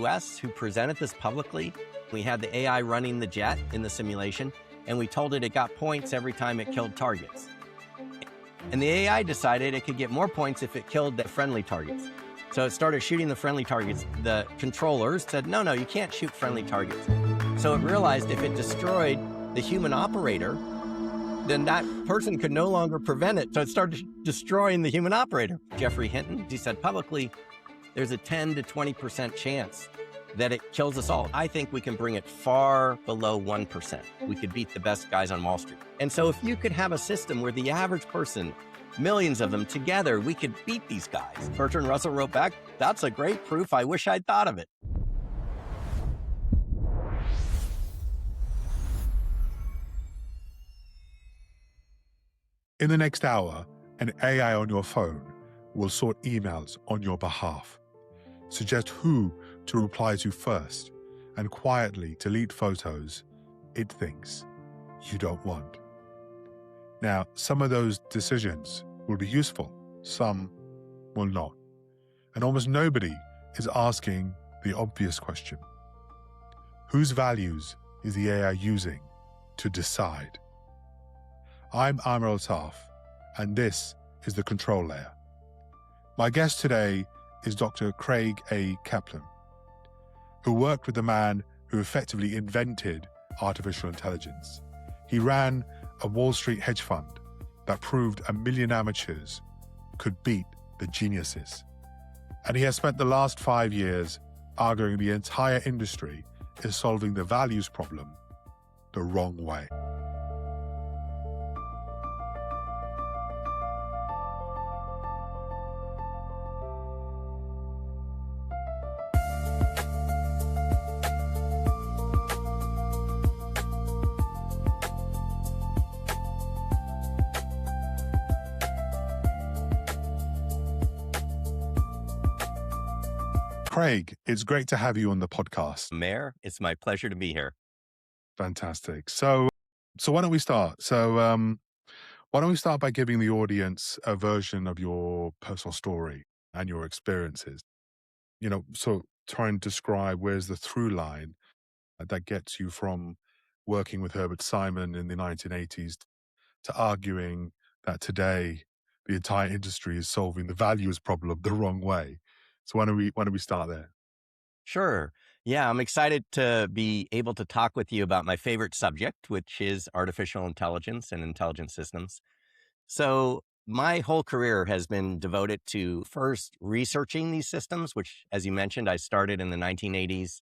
US who presented this publicly. We had the AI running the jet in the simulation, and we told it got points every time it killed targets. And the AI decided it could get more points if it killed the friendly targets. So it started shooting the friendly targets. The controllers said, no, you can't shoot friendly targets. So it realized if it destroyed the human operator, then that person could no longer prevent it. So it started destroying the human operator. Geoffrey Hinton, he said publicly, there's a 10 to 20% chance that it kills us all. I think we can bring it far below 1%. We could beat the best guys on Wall Street. And so if you could have a system where the average person, millions of them together, we could beat these guys. Bertrand Russell wrote back, that's a great proof. I wish I'd thought of it. In the next hour, an AI on your phone will sort emails on your behalf, suggest who to reply to first, and quietly delete photos it thinks you don't want. Now, some of those decisions will be useful, some will not. And almost nobody is asking the obvious question. Whose values is the AI using to decide? I'm Amer Altaf, and this is The Control Layer. My guest today is Dr. Craig A. Kaplan, who worked with the man who effectively invented artificial intelligence. He ran a Wall Street hedge fund that proved 1 million amateurs could beat the geniuses. And he has spent the last 5 years arguing the entire industry is solving the values problem the wrong way. Craig, it's great to have you on the podcast. Amer, it's my pleasure to be here. Fantastic. So why don't we start? Why don't we start by giving the audience a version of your personal story and your experiences? So try and describe where's the through line that gets you from working with Herbert Simon in the 1980s to arguing that today the entire industry is solving the values problem the wrong way. So why don't we start there? Sure. Yeah, I'm excited to be able to talk with you about my favorite subject, which is artificial intelligence and intelligent systems. So my whole career has been devoted to first researching these systems, which, as you mentioned, I started in the 1980s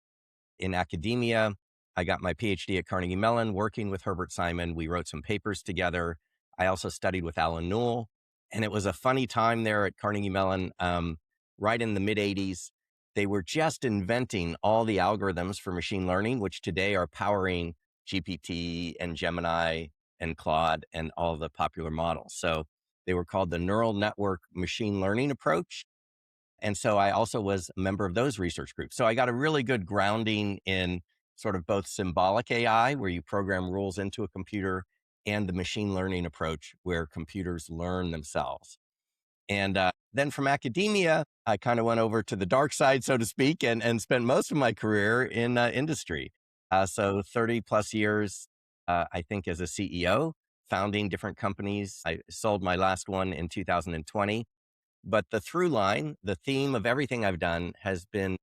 in academia. I got my PhD at Carnegie Mellon working with Herbert Simon. We wrote some papers together. I also studied with Alan Newell, and it was a funny time there at Carnegie Mellon. Right in the mid-'80s, they were just inventing all the algorithms for machine learning, which today are powering GPT and Gemini and Claude and all the popular models. So they were called the neural network machine learning approach. And so I also was a member of those research groups. So I got a really good grounding in sort of both symbolic AI, where you program rules into a computer, and the machine learning approach, where computers learn themselves. And then from academia, I kind of went over to the dark side, so to speak, and spent most of my career in industry. So 30 plus years, I think, as a CEO, founding different companies. I sold my last one in 2020. But the through line, the theme of everything I've done has been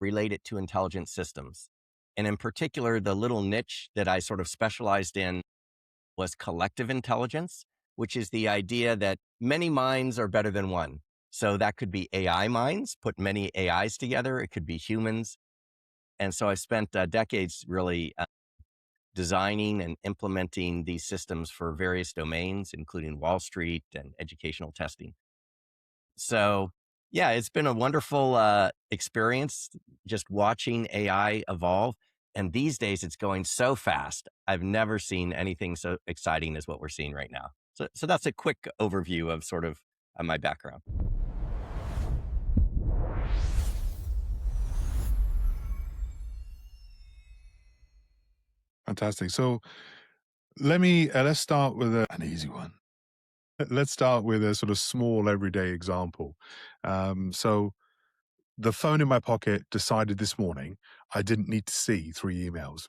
related to intelligent systems. And in particular, the little niche that I sort of specialized in was collective intelligence, which is the idea that many minds are better than one. So that could be AI minds, put many AIs together. It could be humans. And so I spent decades really designing and implementing these systems for various domains, including Wall Street and educational testing. So yeah, it's been a wonderful experience just watching AI evolve. And these days it's going so fast. I've never seen anything so exciting as what we're seeing right now. So that's a quick overview of sort of my background. Fantastic. So let's start with an easy one. Let's start with a sort of small everyday example. So The phone in my pocket decided this morning I didn't need to see 3 emails.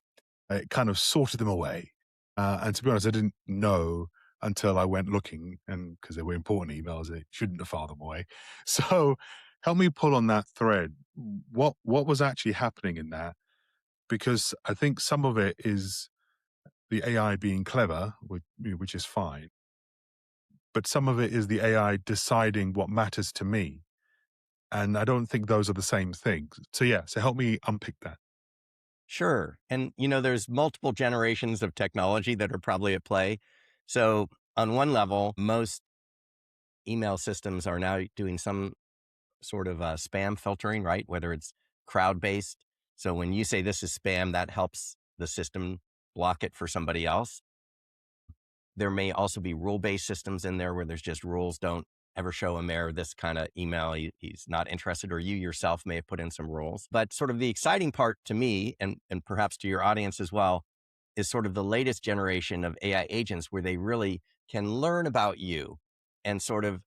It kind of sorted them away. And to be honest, I didn't know until I went looking, and because they were important emails, it shouldn't have filed them away. So help me pull on that thread. What was actually happening in that? Because I think some of it is the AI being clever, which is fine, but some of it is the AI deciding what matters to me. And I don't think those are the same things. So yeah, so help me unpick that. Sure. And, there's multiple generations of technology that are probably at play. So, on one level, most email systems are now doing some sort of spam filtering, right? Whether it's crowd based. So, when you say this is spam, that helps the system block it for somebody else. There may also be rule-based systems in there where there's just rules. Don't ever show Amer this kind of email. He's not interested, or you yourself may have put in some rules. But sort of the exciting part to me, and perhaps to your audience as well, is sort of the latest generation of AI agents where they really can learn about you and sort of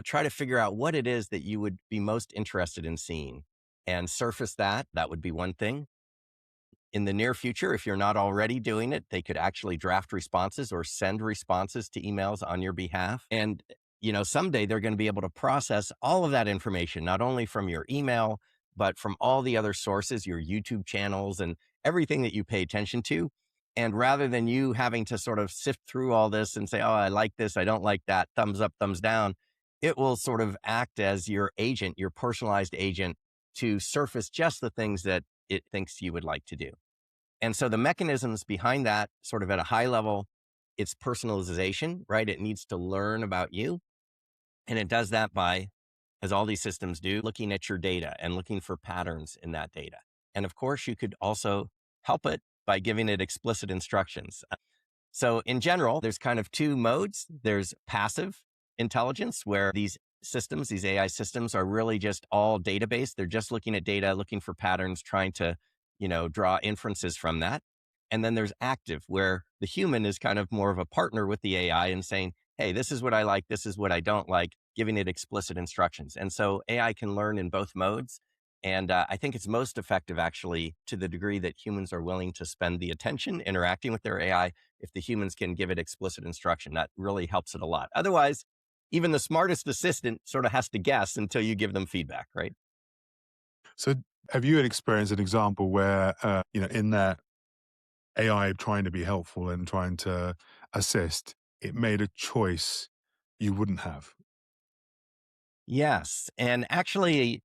try to figure out what it is that you would be most interested in seeing and surface that. That would be one thing. In the near future, if you're not already doing it, they could actually draft responses or send responses to emails on your behalf. And, someday they're going to be able to process all of that information, not only from your email, but from all the other sources, your YouTube channels and everything that you pay attention to. And rather than you having to sort of sift through all this and say, oh, I like this, I don't like that, thumbs up, thumbs down, it will sort of act as your agent, your personalized agent, to surface just the things that it thinks you would like to do. And so the mechanisms behind that, sort of at a high level, it's personalization, right? It needs to learn about you. And it does that by, as all these systems do, looking at your data and looking for patterns in that data. And of course, you could also help it by giving it explicit instructions. So in general, there's kind of two modes. There's passive intelligence, where these systems, these AI systems, are really just all database. They're just looking at data, looking for patterns, trying to, draw inferences from that. And then there's active, where the human is kind of more of a partner with the AI and saying, hey, this is what I like, this is what I don't like, giving it explicit instructions. And so AI can learn in both modes. And I think it's most effective, actually, to the degree that humans are willing to spend the attention interacting with their AI. If the humans can give it explicit instruction, that really helps it a lot. Otherwise, even the smartest assistant sort of has to guess until you give them feedback, right? So have you experienced an example where, in that AI trying to be helpful and trying to assist, it made a choice you wouldn't have? Yes. And actually,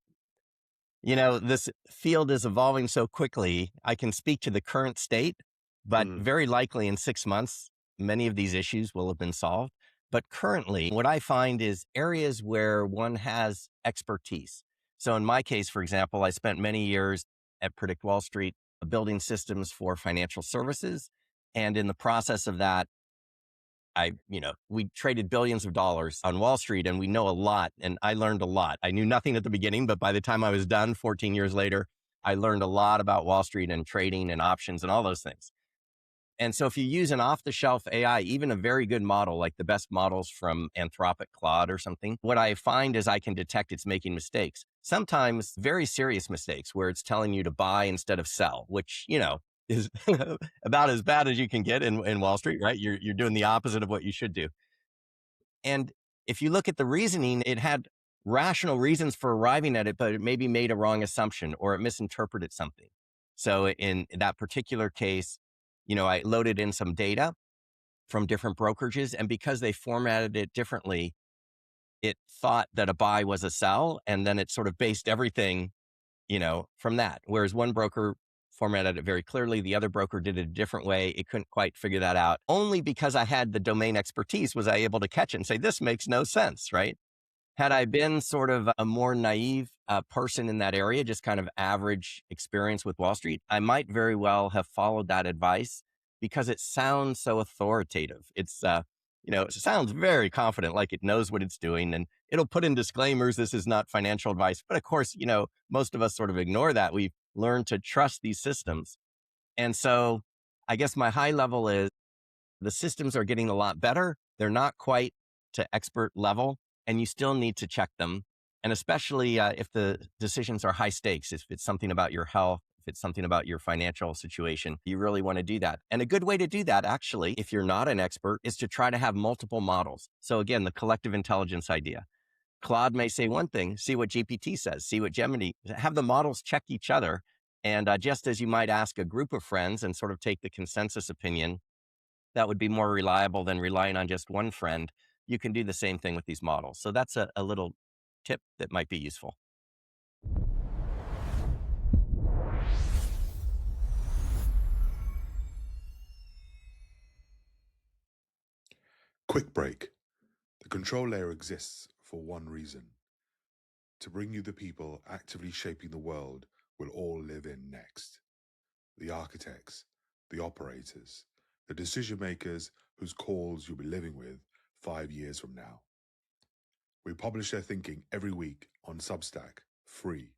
this field is evolving so quickly. I can speak to the current state, but Mm. very likely in 6 months, many of these issues will have been solved. But currently, what I find is areas where one has expertise. So in my case, for example, I spent many years at Predict Wall Street building systems for financial services. And in the process of that, we traded billions of dollars on Wall Street, and we know a lot. And I learned a lot. I knew nothing at the beginning, but by the time I was done 14 years later, I learned a lot about Wall Street and trading and options and all those things. And so if you use an off the shelf AI, even a very good model, like the best models from Anthropic Claude or something, what I find is I can detect it's making mistakes, sometimes very serious mistakes, where it's telling you to buy instead of sell, which, is about as bad as you can get in Wall Street, right? You're doing the opposite of what you should do. And if you look at the reasoning, it had rational reasons for arriving at it, but it maybe made a wrong assumption or it misinterpreted something. So in that particular case, I loaded in some data from different brokerages, and because they formatted it differently, it thought that a buy was a sell, and then it sort of based everything, from that. Whereas one broker formatted it very clearly, the other broker did it a different way. It couldn't quite figure that out. Only because I had the domain expertise was I able to catch it and say, this makes no sense, right? Had I been sort of a more naive person in that area, just kind of average experience with Wall Street, I might very well have followed that advice because it sounds so authoritative. It sounds very confident, like it knows what it's doing, and it'll put in disclaimers. This is not financial advice. But of course, most of us sort of ignore that. We've learned to trust these systems. And so I guess my high level is the systems are getting a lot better. They're not quite to expert level, and you still need to check them. And especially if the decisions are high stakes, if it's something about your health, if it's something about your financial situation, you really want to do that. And a good way to do that, actually, if you're not an expert, is to try to have multiple models. So again, the collective intelligence idea. Claude may say one thing, see what GPT says, see what Gemini, have the models check each other. And just as you might ask a group of friends and sort of take the consensus opinion, that would be more reliable than relying on just one friend. You can do the same thing with these models. So that's a little tip that might be useful. Quick break. The control layer exists for one reason: to bring you the people actively shaping the world we'll all live in next. The architects, the operators, the decision makers whose calls you'll be living with 5 years from now. We publish their thinking every week on Substack, free.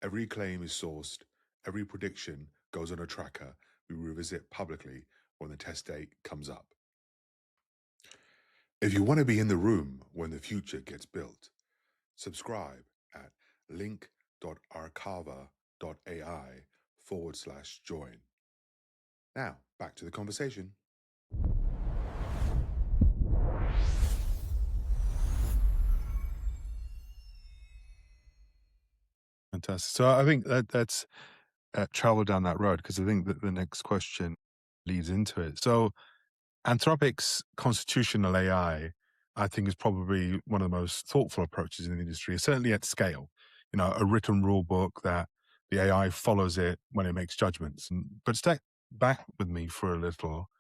Every claim is sourced, every prediction goes on a tracker we revisit publicly when the test date comes up. If you want to be in the room when the future gets built, subscribe at link.arcava.ai/join. Now, back to the conversation. Fantastic. So I think that's travel down that road, because I think that the next question leads into it. So Anthropic's constitutional AI, I think, is probably one of the most thoughtful approaches in the industry, certainly at scale. You know, a written rule book that the AI follows it when it makes judgments. But step back with me for a little.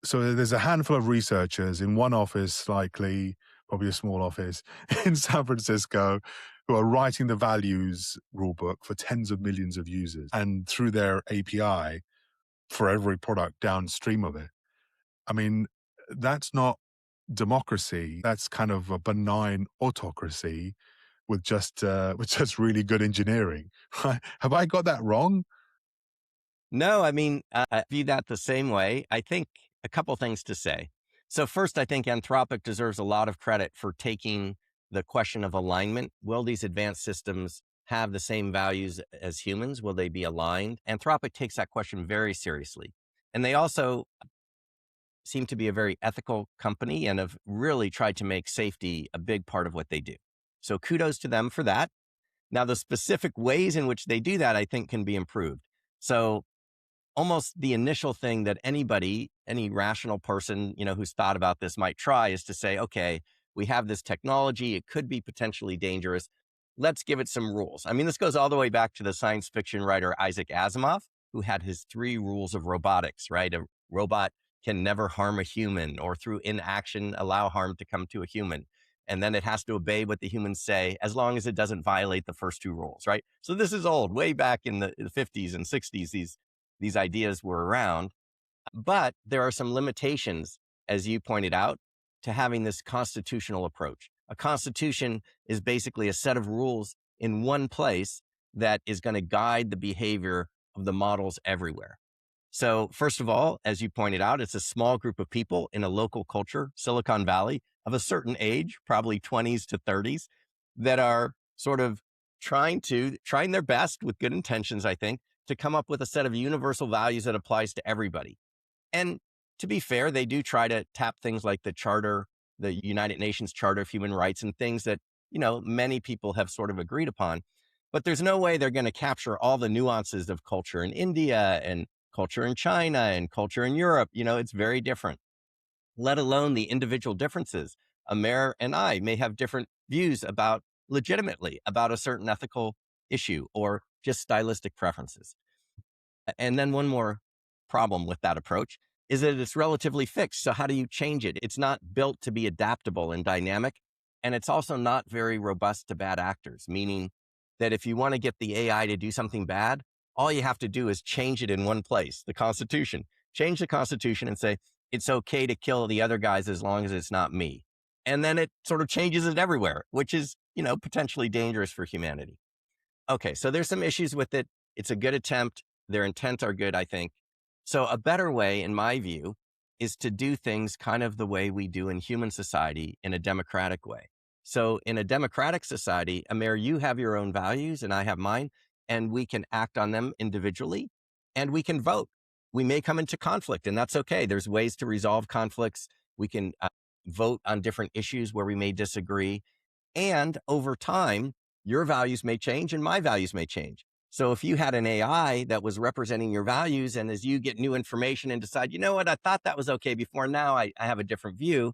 So there's a handful of researchers in one office, likely, probably a small office in San Francisco, who are writing the values rulebook for tens of millions of users, and through their API for every product downstream of it. I mean, that's not democracy. That's kind of a benign autocracy with just really good engineering. Have I got that wrong? No, I mean, I view that the same way. I think a couple things to say. So first, I think Anthropic deserves a lot of credit for taking the question of alignment. Will these advanced systems have the same values as humans? Will they be aligned? Anthropic takes that question very seriously. And they also seem to be a very ethical company and have really tried to make safety a big part of what they do. So kudos to them for that. Now, the specific ways in which they do that, I think, can be improved. So almost the initial thing that anybody, any rational person, who's thought about this might try is to say, okay, we have this technology. It could be potentially dangerous. Let's give it some rules. I mean, this goes all the way back to the science fiction writer Isaac Asimov, who had his 3 rules of robotics, right? A robot can never harm a human, or through inaction allow harm to come to a human. And then it has to obey what the humans say as long as it doesn't violate the first 2 rules, right? So this is old, way back in the 50s and 60s, these ideas were around. But there are some limitations, as you pointed out, to having this constitutional approach. A constitution is basically a set of rules in one place that is going to guide the behavior of the models everywhere. So first of all, as you pointed out, it's a small group of people in a local culture, Silicon Valley, of a certain age, probably 20s to 30s, that are sort of trying their best with good intentions, I think, to come up with a set of universal values that applies to everybody. And to be fair, they do try to tap things like the Charter, the United Nations Charter of Human Rights, and things that, many people have sort of agreed upon. But there's no way they're going to capture all the nuances of culture in India and culture in China and culture in Europe. It's very different, let alone the individual differences. Amer and I may have different views legitimately about a certain ethical issue or just stylistic preferences. And then one more problem with that approach is that it's relatively fixed. So how do you change it? It's not built to be adaptable and dynamic. And it's also not very robust to bad actors, meaning that if you want to get the AI to do something bad, all you have to do is change it in one place, the Constitution. Change the Constitution and say, it's okay to kill the other guys as long as it's not me. And then it sort of changes it everywhere, which is, potentially dangerous for humanity. Okay, so there's some issues with it. It's a good attempt. Their intents are good, I think. So a better way, in my view, is to do things kind of the way we do in human society in a democratic way. So in a democratic society, Amer, you have your own values and I have mine, and we can act on them individually and we can vote. We may come into conflict, and that's okay. There's ways to resolve conflicts. We can vote on different issues where we may disagree. And over time, your values may change and my values may change. So if you had an AI that was representing your values, and as you get new information and decide, you know what, I thought that was okay before, now I have a different view,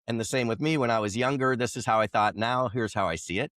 and the same with me. When I was younger, this is how I thought. Now, here's how I see it.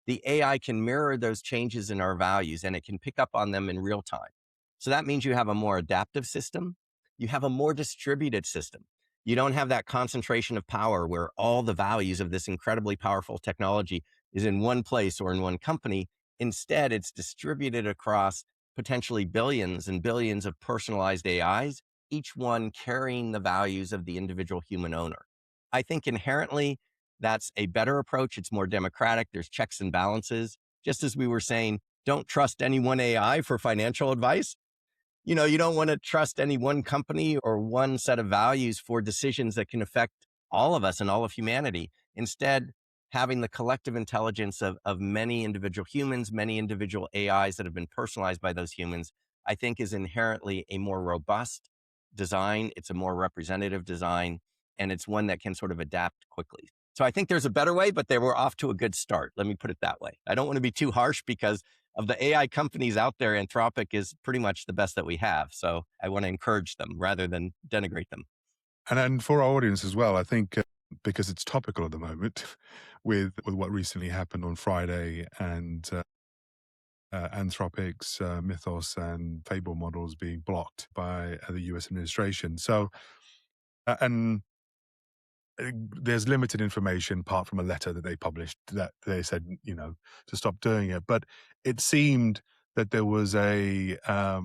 The AI can mirror those changes in our values and it can pick up on them in real time. So that means you have a more adaptive system. You have a more distributed system. You don't have that concentration of power where all the values of this incredibly powerful technology is in one place or in one company. Instead, it's distributed across potentially billions and billions of personalized AIs, each one carrying the values of the individual human owner. I think inherently that's a better approach. It's more democratic. There's checks and balances. Just as we were saying, don't trust any one AI for financial advice. You don't want to trust any one company or one set of values for decisions that can affect all of us and all of humanity. Instead, having the collective intelligence of many individual humans, many individual AIs that have been personalized by those humans, I think is inherently a more robust design. It's a more representative design, and it's one that can sort of adapt quickly. So I think there's a better way, but they were off to a good start. Let me put it that way. I don't want to be too harsh because of the AI companies out there, Anthropic is pretty much the best that we have. So I want to encourage them rather than denigrate them. And for our audience as well, I think because it's topical at the moment with what recently happened on Friday and Anthropic's Mythos and Fable models being blocked by the US administration. So, and there's limited information apart from a letter that they published that they said, to stop doing it. But it seemed that there was a uh,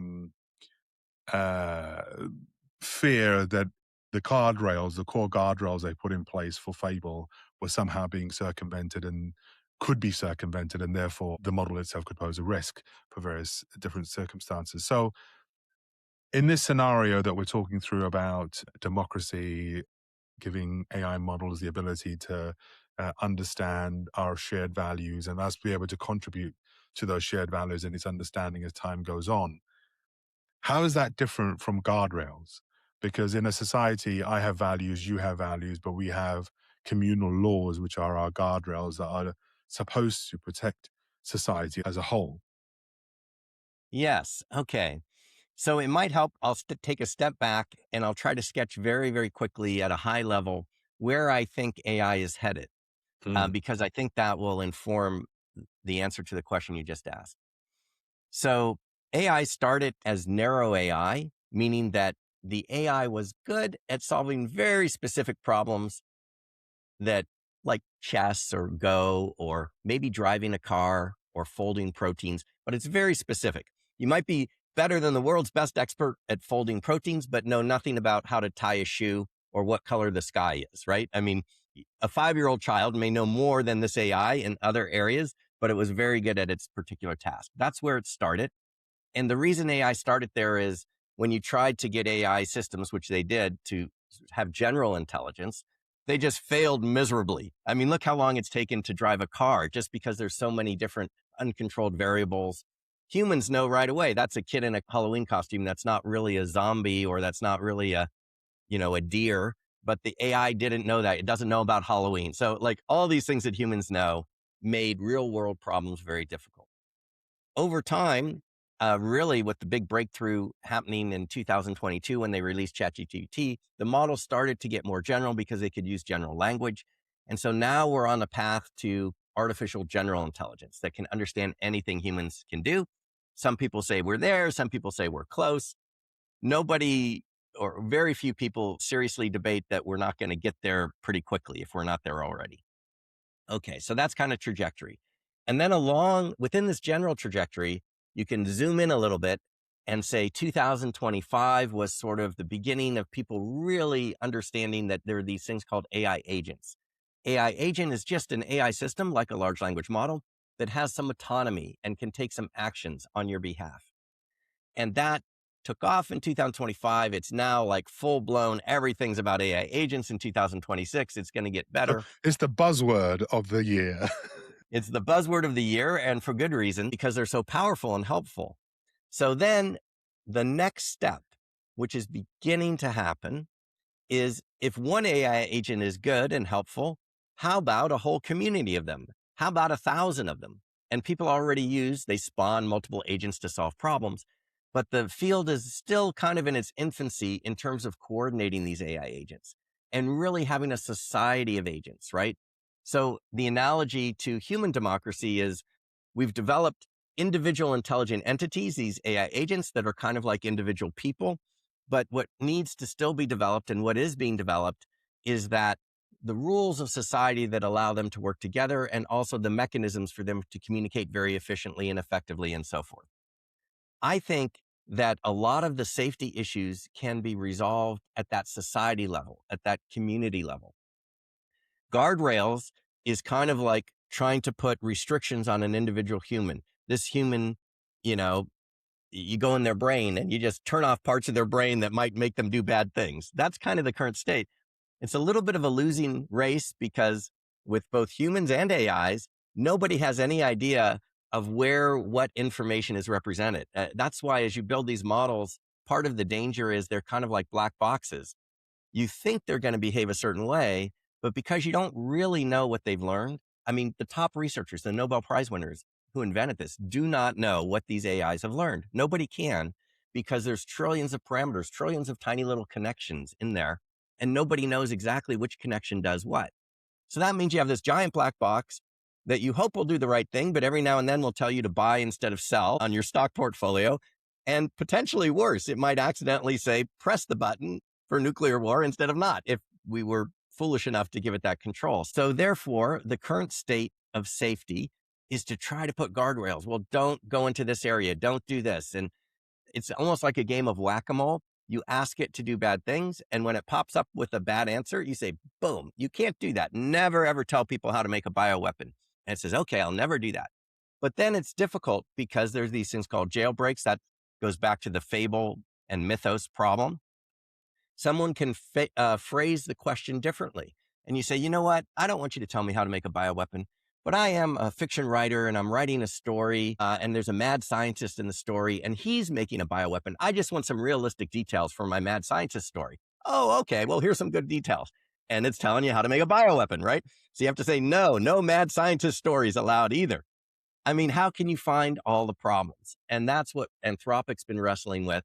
fear that the guardrails, the core guardrails they put in place for Fable were somehow being circumvented and could be circumvented, and therefore the model itself could pose a risk for various different circumstances. So in this scenario that we're talking through about democracy, giving AI models the ability to understand our shared values and us be able to contribute to those shared values and its understanding as time goes on. How is that different from guardrails? Because in a society, I have values, you have values, but we have communal laws, which are our guardrails that are supposed to protect society as a whole. Yes. Okay. So it might help. I'll take a step back and I'll try to sketch very, very quickly at a high level where I think AI is headed, Mm. because I think that will inform the answer to the question you just asked. So AI started as narrow AI, meaning that the AI was good at solving very specific problems that, like chess or Go, or maybe driving a car or folding proteins, but it's very specific. You might be better than the world's best expert at folding proteins, but know nothing about how to tie a shoe or what color the sky is, right? I mean, a 5-year-old child may know more than this AI in other areas, but it was very good at its particular task. That's where it started. And the reason AI started there is when you tried to get AI systems, which they did, to have general intelligence, they just failed miserably. I mean, look how long it's taken to drive a car just because there's so many different uncontrolled variables. Humans know right away that's a kid in a Halloween costume. That's not really a zombie, or that's not really a deer, but the AI didn't know that. It doesn't know about Halloween. So like all these things that humans know made real world problems very difficult. Over time, really with the big breakthrough happening in 2022 when they released ChatGPT, the model started to get more general because they could use general language. And so now we're on a path to artificial general intelligence that can understand anything humans can do. Some people say we're there. Some people say we're close. Nobody, or very few people, seriously debate that we're not going to get there pretty quickly if we're not there already. Okay, so that's kind of trajectory. And then along within this general trajectory, you can zoom in a little bit and say 2025 was sort of the beginning of people really understanding that there are these things called AI agents. AI agent is just an AI system like a large language model that has some autonomy and can take some actions on your behalf. And that took off in 2025. It's now like full blown. Everything's about AI agents in 2026. It's going to get better. It's the buzzword of the year. It's the buzzword of the year, and for good reason, because they're so powerful and helpful. So then the next step, which is beginning to happen, is if one AI agent is good and helpful, how about a whole community of them? How about 1,000 of them? And people already they spawn multiple agents to solve problems. But the field is still kind of in its infancy in terms of coordinating these AI agents and really having a society of agents, right? So the analogy to human democracy is we've developed individual intelligent entities, these AI agents that are kind of like individual people. But what needs to still be developed and what is being developed is that the rules of society that allow them to work together and also the mechanisms for them to communicate very efficiently and effectively and so forth. I think that a lot of the safety issues can be resolved at that society level, at that community level. Guardrails is kind of like trying to put restrictions on an individual human. This human, you know, you go in their brain and you just turn off parts of their brain that might make them do bad things. That's kind of the current state. It's a little bit of a losing race because with both humans and AIs, nobody has any idea of what information is represented. That's why as you build these models, part of the danger is they're kind of like black boxes. You think they're going to behave a certain way, but because you don't really know what they've learned, I mean, the top researchers, the Nobel Prize winners who invented this do not know what these AIs have learned. Nobody can, because there's trillions of parameters, trillions of tiny little connections in there, and nobody knows exactly which connection does what. So that means you have this giant black box that you hope will do the right thing, but every now and then will tell you to buy instead of sell on your stock portfolio. And potentially worse, it might accidentally say, press the button for nuclear war instead of not, if we were foolish enough to give it that control. So therefore, the current state of safety is to try to put guardrails. Well, don't go into this area. Don't do this. And it's almost like a game of whack-a-mole. You ask it to do bad things. And when it pops up with a bad answer, you say, boom, you can't do that. Never, ever tell people how to make a bioweapon. And it says, okay, I'll never do that. But then it's difficult because there's these things called jailbreaks. That goes back to the fable and mythos problem. Someone can phrase the question differently. And you say, you know what? I don't want you to tell me how to make a bioweapon, but I am a fiction writer and I'm writing a story and there's a mad scientist in the story and he's making a bioweapon. I just want some realistic details for my mad scientist story. Oh, okay. Well, here's some good details. And it's telling you how to make a bioweapon, right? So you have to say, no mad scientist stories allowed either. I mean, how can you find all the problems? And that's what Anthropic's been wrestling with.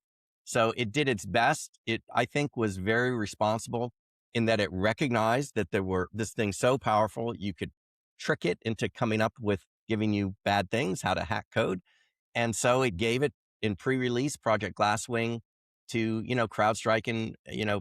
So it did its best. It, I think, was very responsible in that it recognized that this thing so powerful, you could trick it into coming up with giving you bad things, how to hack code. And so it gave it in pre-release Project Glasswing to, CrowdStrike and,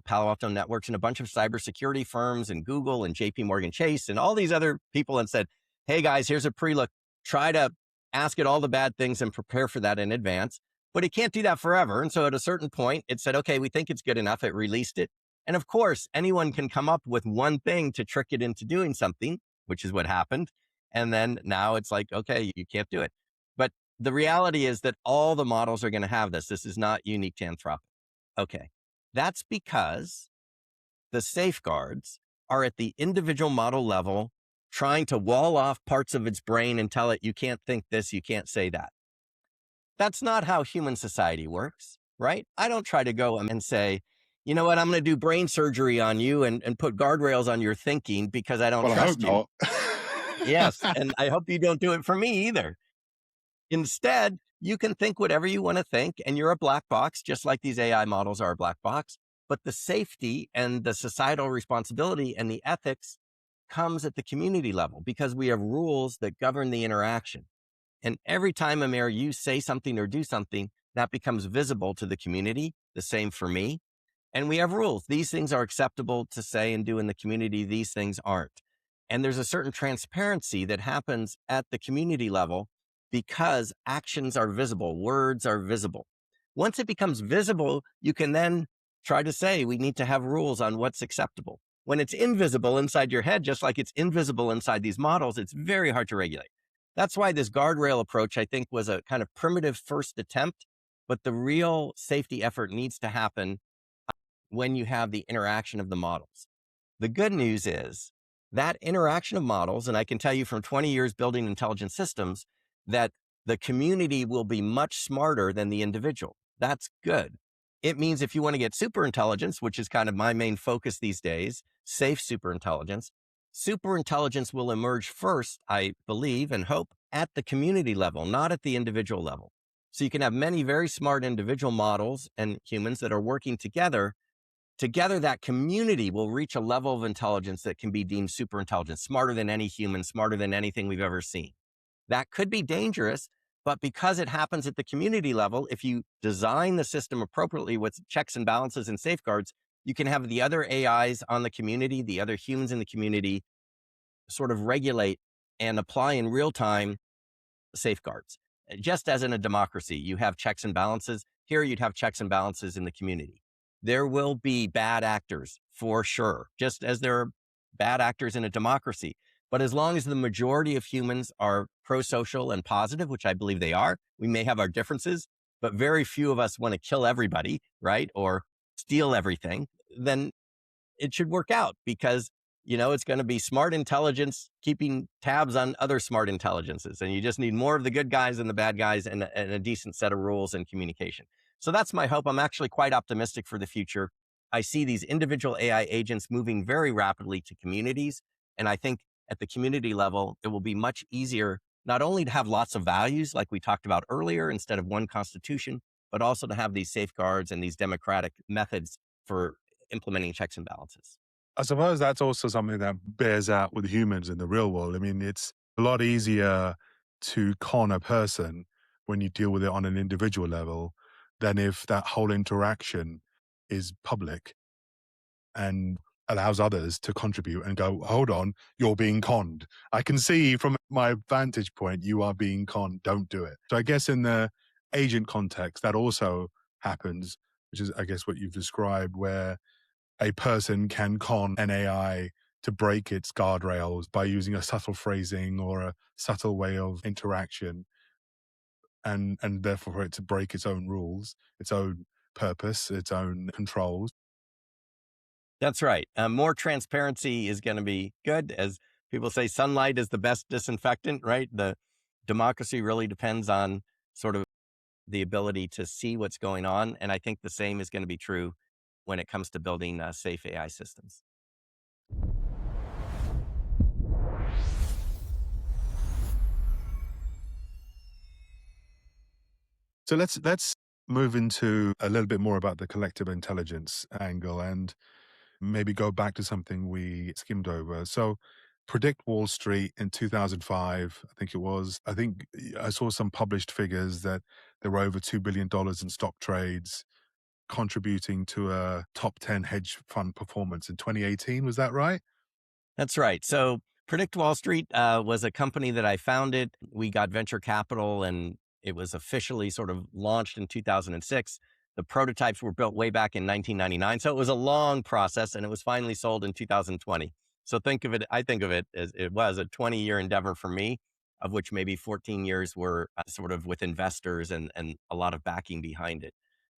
Palo Alto Networks and a bunch of cybersecurity firms and Google and JP Morgan Chase and all these other people and said, hey guys, here's a pre-look. Try to ask it all the bad things and prepare for that in advance. But it can't do that forever. And so at a certain point, it said, okay, we think it's good enough. It released it. And of course, anyone can come up with one thing to trick it into doing something, which is what happened. And then now it's like, okay, you can't do it. But the reality is that all the models are going to have this. This is not unique to Anthropic. Okay. That's because the safeguards are at the individual model level, trying to wall off parts of its brain and tell it, you can't think this, you can't say that. That's not how human society works, right? I don't try to go and say, you know what, I'm going to do brain surgery on you and put guardrails on your thinking because I don't trust you. Not. Yes, and I hope you don't do it for me either. Instead, you can think whatever you want to think, and you're a black box, just like these AI models are a black box. But the safety and the societal responsibility and the ethics comes at the community level because we have rules that govern the interaction. And every time, Amer, you say something or do something, that becomes visible to the community. The same for me. And we have rules. These things are acceptable to say and do in the community. These things aren't. And there's a certain transparency that happens at the community level because actions are visible, words are visible. Once it becomes visible, you can then try to say we need to have rules on what's acceptable. When it's invisible inside your head, just like it's invisible inside these models, it's very hard to regulate. That's why this guardrail approach, I think, was a kind of primitive first attempt but the real safety effort needs to happen when you have the interaction of the models. The good news is that interaction of models, and I can tell you from 20 years building intelligent systems, that the community will be much smarter than the individual. That's good. It means if you want to get superintelligence, which is kind of my main focus these days, safe superintelligence, superintelligence will emerge first, I believe and hope, at the community level, not at the individual level. So you can have many very smart individual models and humans that are working together. Together, that community will reach a level of intelligence that can be deemed superintelligent, smarter than any human, smarter than anything we've ever seen. That could be dangerous, but because it happens at the community level, if you design the system appropriately with checks and balances and safeguards, you can have the other AIs on the community, the other humans in the community sort of regulate and apply in real time safeguards. Just as in a democracy, you have checks and balances. Here, you'd have checks and balances in the community. There will be bad actors for sure, just as there are bad actors in a democracy. But as long as the majority of humans are pro-social and positive, which I believe they are, we may have our differences, but very few of us want to kill everybody, right? Or steal everything, then it should work out because, it's going to be smart intelligence keeping tabs on other smart intelligences. And you just need more of the good guys and the bad guys and a decent set of rules and communication. So that's my hope. I'm actually quite optimistic for the future. I see these individual AI agents moving very rapidly to communities. And I think at the community level, it will be much easier not only to have lots of values like we talked about earlier instead of one constitution, but also to have these safeguards and these democratic methods for implementing checks and balances. I suppose that's also something that bears out with humans in the real world. I mean, it's a lot easier to con a person when you deal with it on an individual level than if that whole interaction is public and allows others to contribute and go, hold on, you're being conned. I can see from my vantage point, you are being conned. Don't do it. So I guess in the agent context, that also happens, which is, I guess, what you've described, where a person can con an AI to break its guardrails by using a subtle phrasing or a subtle way of interaction, and therefore for it to break its own rules, its own purpose, its own controls. That's right. More transparency is going to be good. As people say, sunlight is the best disinfectant, right? The democracy really depends on sort of the ability to see what's going on. And I think the same is going to be true when it comes to building safe AI systems. So let's move into a little bit more about the collective intelligence angle and maybe go back to something we skimmed over. So Predict Wall Street in 2005, I think it was. I think I saw some published figures that there were over $2 billion in stock trades contributing to a top 10 hedge fund performance in 2018. Was that right? That's right. So Predict Wall Street was a company that I founded. We got venture capital and it was officially sort of launched in 2006. The prototypes were built way back in 1999. So it was a long process and it was finally sold in 2020. So I think of it as it was a 20-year endeavor for me, of which maybe 14 years were sort of with investors and a lot of backing behind it.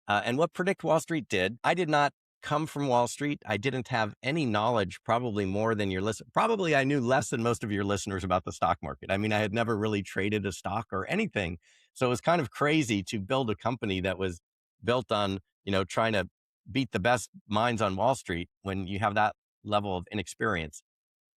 And what Predict Wall Street did, I did not come from Wall Street. I didn't have any knowledge, probably more than your listen. Probably I knew less than most of your listeners about the stock market. I mean, I had never really traded a stock or anything. So it was kind of crazy to build a company that was built on, trying to beat the best minds on Wall Street when you have that level of inexperience.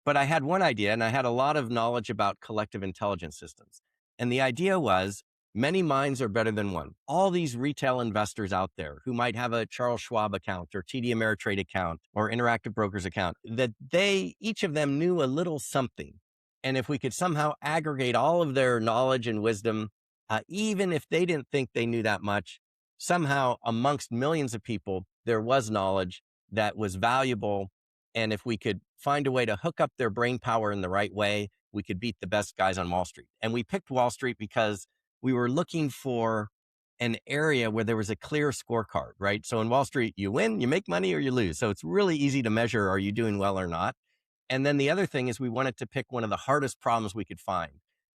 But I had one idea and I had a lot of knowledge about collective intelligence systems. And the idea was many minds are better than one. All these retail investors out there who might have a Charles Schwab account or TD Ameritrade account or Interactive Brokers account, that each of them knew a little something. And if we could somehow aggregate all of their knowledge and wisdom, even if they didn't think they knew that much, somehow amongst millions of people, there was knowledge that was valuable. And if we could find a way to hook up their brain power in the right way, we could beat the best guys on Wall Street. And we picked Wall Street because we were looking for an area where there was a clear scorecard, right? So in Wall Street, you win, you make money, or you lose. So it's really easy to measure, are you doing well or not? And then the other thing is we wanted to pick one of the hardest problems we could find.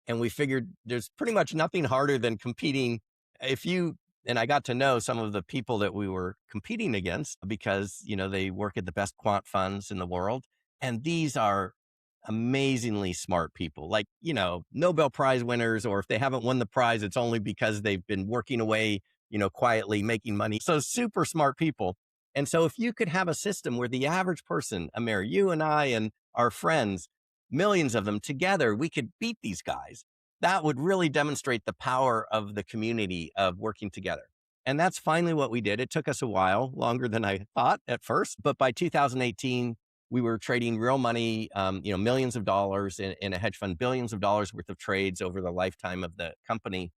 And we figured there's pretty much nothing harder than competing. If you And I got to know some of the people that we were competing against because, they work at the best quant funds in the world. And these are amazingly smart people, like, Nobel Prize winners, or if they haven't won the prize, it's only because they've been working away, quietly making money. So super smart people. And so if you could have a system where the average person, Amer, you and I and our friends, millions of them together, we could beat these guys, that would really demonstrate the power of the community of working together. And that's finally what we did. It took us a while, longer than I thought at first, but by 2018, we were trading real money, millions of dollars in a hedge fund, billions of dollars worth of trades over the lifetime of the company.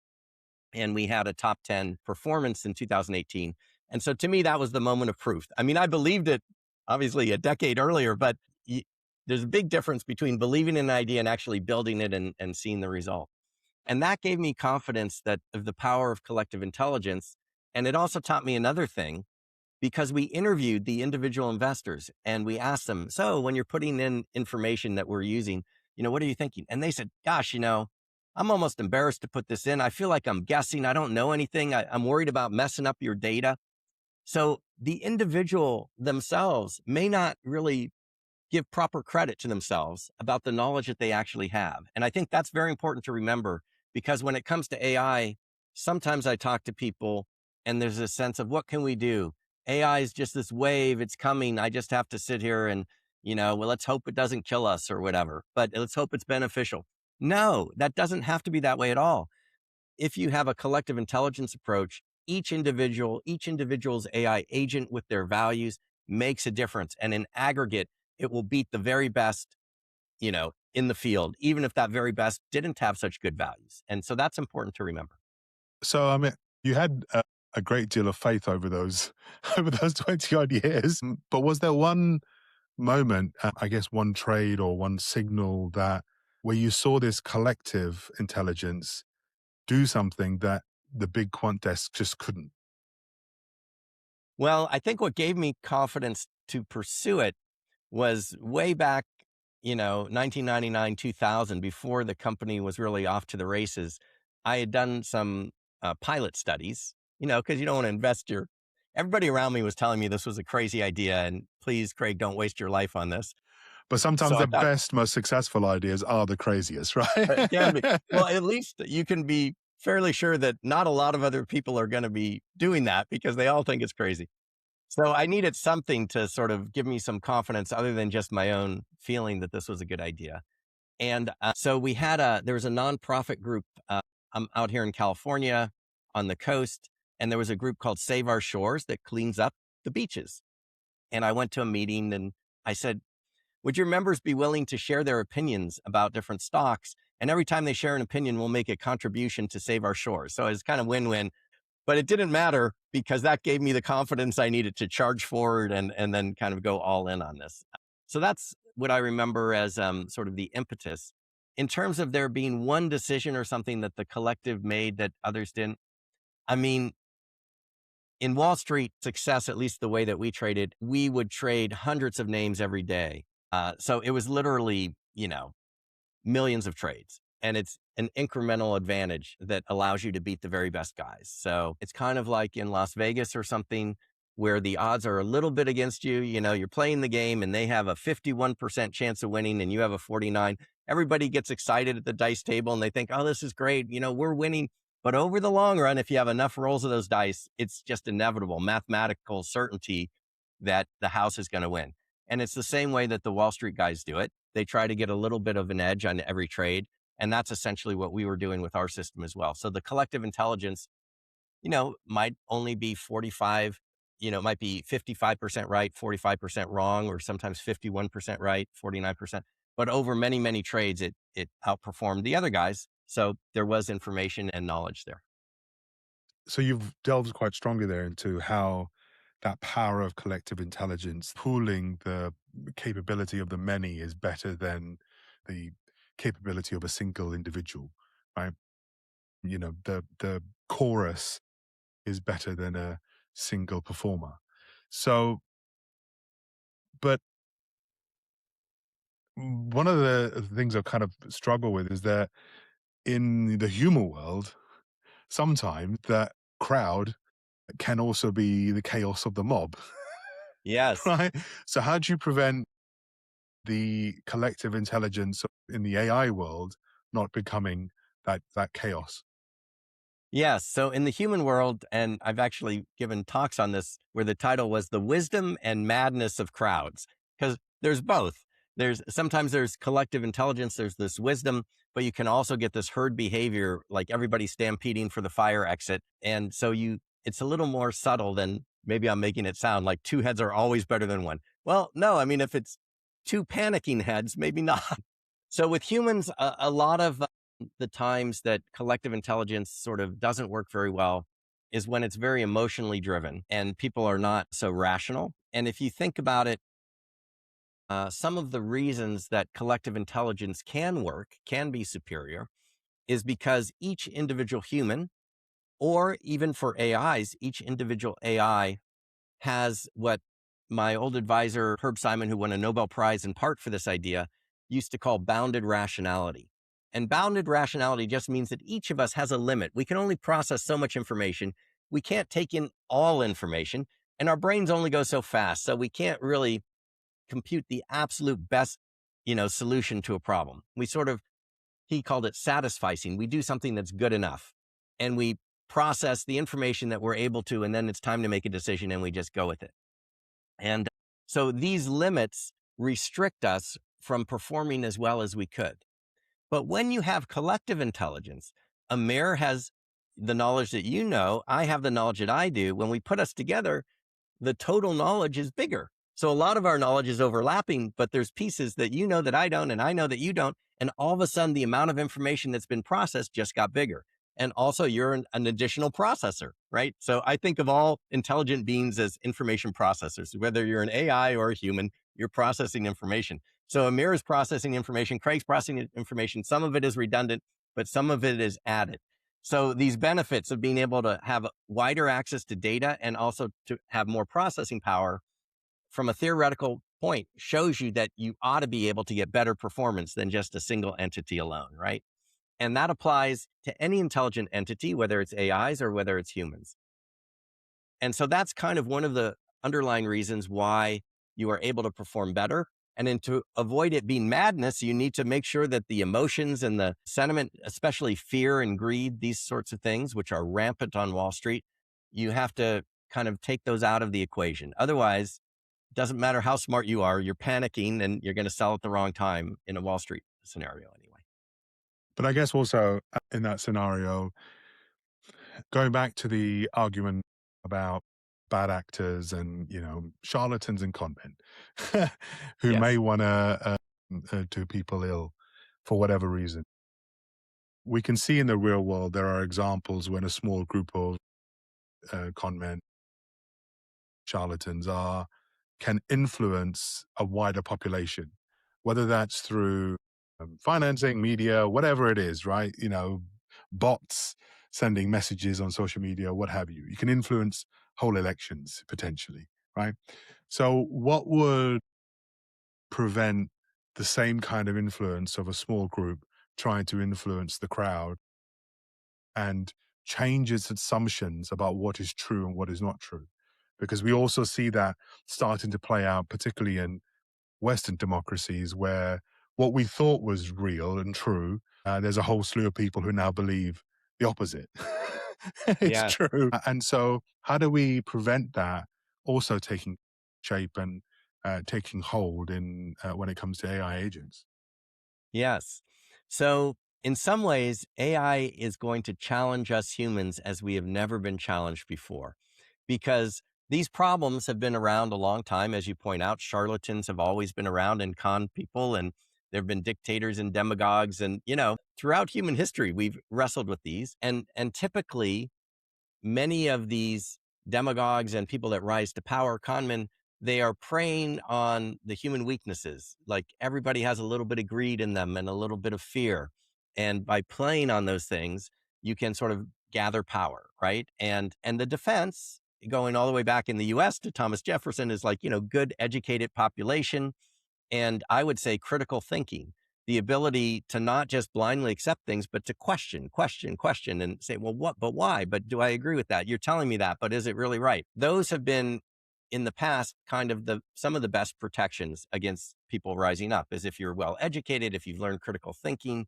And we had a top 10 performance in 2018. And so to me, that was the moment of proof. I mean, I believed it obviously a decade earlier, but there's a big difference between believing in an idea and actually building it and seeing the result. And that gave me confidence that of the power of collective intelligence. And it also taught me another thing, because we interviewed the individual investors and we asked them, so when you're putting in information that we're using, what are you thinking? And they said, gosh, I'm almost embarrassed to put this in. I feel like I'm guessing. I don't know anything. I'm worried about messing up your data. So the individual themselves may not really give proper credit to themselves about the knowledge that they actually have. And I think that's very important to remember, because when it comes to AI, sometimes I talk to people and there's a sense of, what can we do? AI is just this wave, it's coming. I just have to sit here and, well, let's hope it doesn't kill us or whatever, but let's hope it's beneficial. No, that doesn't have to be that way at all. If you have a collective intelligence approach, each individual's AI agent with their values makes a difference. And in aggregate, it will beat the very best, in the field, even if that very best didn't have such good values. And so that's important to remember. So, I mean, you had a great deal of faith over those over those 20 odd years. But was there one moment, I guess one trade or one signal that where you saw this collective intelligence do something that the big quant desk just couldn't? Well, I think what gave me confidence to pursue it was way back, 1999, 2000, before the company was really off to the races. I had done some pilot studies, because you don't want to invest everybody around me was telling me this was a crazy idea. And please, Craig, don't waste your life on this. But So sometimes I the thought, best, most successful ideas are the craziest, it can be. right? Well, at least you can be fairly sure that not a lot of other people are going to be doing that because they all think it's crazy. So I needed something to sort of give me some confidence other than just my own feeling that this was a good idea. And so there was a nonprofit group out here in California on the coast, and there was a group called Save Our Shores that cleans up the beaches. And I went to a meeting and I said, would your members be willing to share their opinions about different stocks? And every time they share an opinion, we'll make a contribution to Save Our Shores. So it's kind of win-win. But it didn't matter because that gave me the confidence I needed to charge forward and then kind of go all in on this. So that's what I remember as sort of the impetus. In terms of there being one decision or something that the collective made that others didn't, I mean, in Wall Street success, at least the way that we traded, we would trade hundreds of names every day. So it was literally, millions of trades. And it's an incremental advantage that allows you to beat the very best guys. So it's kind of like in Las Vegas or something where the odds are a little bit against you. You're playing the game and they have a 51% chance of winning and you have a 49. Everybody gets excited at the dice table and they think, oh, this is great. We're winning. But over the long run, if you have enough rolls of those dice, it's just inevitable, mathematical certainty that the house is going to win. And it's the same way that the Wall Street guys do it. They try to get a little bit of an edge on every trade. And that's essentially what we were doing with our system as well. So the collective intelligence, might only be 45, might be 55% right, 45% wrong, or sometimes 51% right, 49%. But over many, many trades, it outperformed the other guys. So there was information and knowledge there. So you've delved quite strongly there into how that power of collective intelligence, pooling the capability of the many is better than the capability of a single individual, right? The chorus is better than a single performer. So, but one of the things I kind of struggle with is that in the human world, sometimes that crowd can also be the chaos of the mob, Yes. right? So how do you prevent the collective intelligence in the AI world not becoming that chaos? Yes. So in the human world, and I've actually given talks on this where the title was The Wisdom and Madness of Crowds, because there's both. There's collective intelligence, there's this wisdom, but you can also get this herd behavior, like everybody stampeding for the fire exit. And so it's a little more subtle than maybe I'm making it sound like two heads are always better than one. Well, no, I mean, if it's two panicking heads, maybe not. So with humans, a lot of the times that collective intelligence sort of doesn't work very well is when it's very emotionally driven and people are not so rational. And if you think about it, some of the reasons that collective intelligence can work, can be superior, is because each individual human, or even for AIs, each individual AI has what my old advisor, Herb Simon, who won a Nobel Prize in part for this idea, used to call bounded rationality. And bounded rationality just means that each of us has a limit. We can only process so much information. We can't take in all information, and our brains only go so fast. So we can't really compute the absolute best, solution to a problem. He called it satisficing. We do something that's good enough and we process the information that we're able to, and then it's time to make a decision and we just go with it. And so these limits restrict us from performing as well as we could. But when you have collective intelligence, Amer has the knowledge that you know, I have the knowledge that I do. When we put us together, the total knowledge is bigger. So a lot of our knowledge is overlapping, but there's pieces that you know that I don't, and I know that you don't. And all of a sudden, the amount of information that's been processed just got bigger. And also, you're an additional processor, right? So I think of all intelligent beings as information processors. Whether you're an AI or a human, you're processing information. So Amir is processing information, Craig's processing information. Some of it is redundant, but some of it is added. So these benefits of being able to have wider access to data and also to have more processing power from a theoretical point shows you that you ought to be able to get better performance than just a single entity alone, right? And that applies to any intelligent entity, whether it's AIs or whether it's humans. And so that's kind of one of the underlying reasons why you are able to perform better. And then to avoid it being madness, you need to make sure that the emotions and the sentiment, especially fear and greed, these sorts of things, which are rampant on Wall Street, you have to kind of take those out of the equation. Otherwise, it doesn't matter how smart you are, you're panicking and you're going to sell at the wrong time in a Wall Street scenario anyway. But I guess also in that scenario, going back to the argument about bad actors and charlatans and conmen who may Yes. want to do people ill for whatever reason. We can see in the real world there are examples when a small group of conmen, charlatans can influence a wider population, whether that's through financing, media, whatever it is, right? Bots sending messages on social media, what have you. You can influence whole elections potentially, right? So what would prevent the same kind of influence of a small group trying to influence the crowd and change its assumptions about what is true and what is not true? Because we also see that starting to play out, particularly in Western democracies, where what we thought was real and true, there's a whole slew of people who now believe the opposite. It's Yes. true. And so, how do we prevent that also taking shape and taking hold in when it comes to AI agents? Yes. So, in some ways, AI is going to challenge us humans as we have never been challenged before because these problems have been around a long time. As you point out, charlatans have always been around and con people, and there have been dictators and demagogues. And, throughout human history, we've wrestled with these. And typically, many of these demagogues and people that rise to power, conmen, they are preying on the human weaknesses. Like everybody has a little bit of greed in them and a little bit of fear. And by playing on those things, you can sort of gather power, right? And the defense, going all the way back in the US to Thomas Jefferson, is like, good educated population. And I would say critical thinking. the ability to not just blindly accept things, but to question, and say, well, what, but why? But do I agree with that? You're telling me that, but is it really right? Those have been in the past kind of some of the best protections against people rising up, is if you're well educated, if you've learned critical thinking,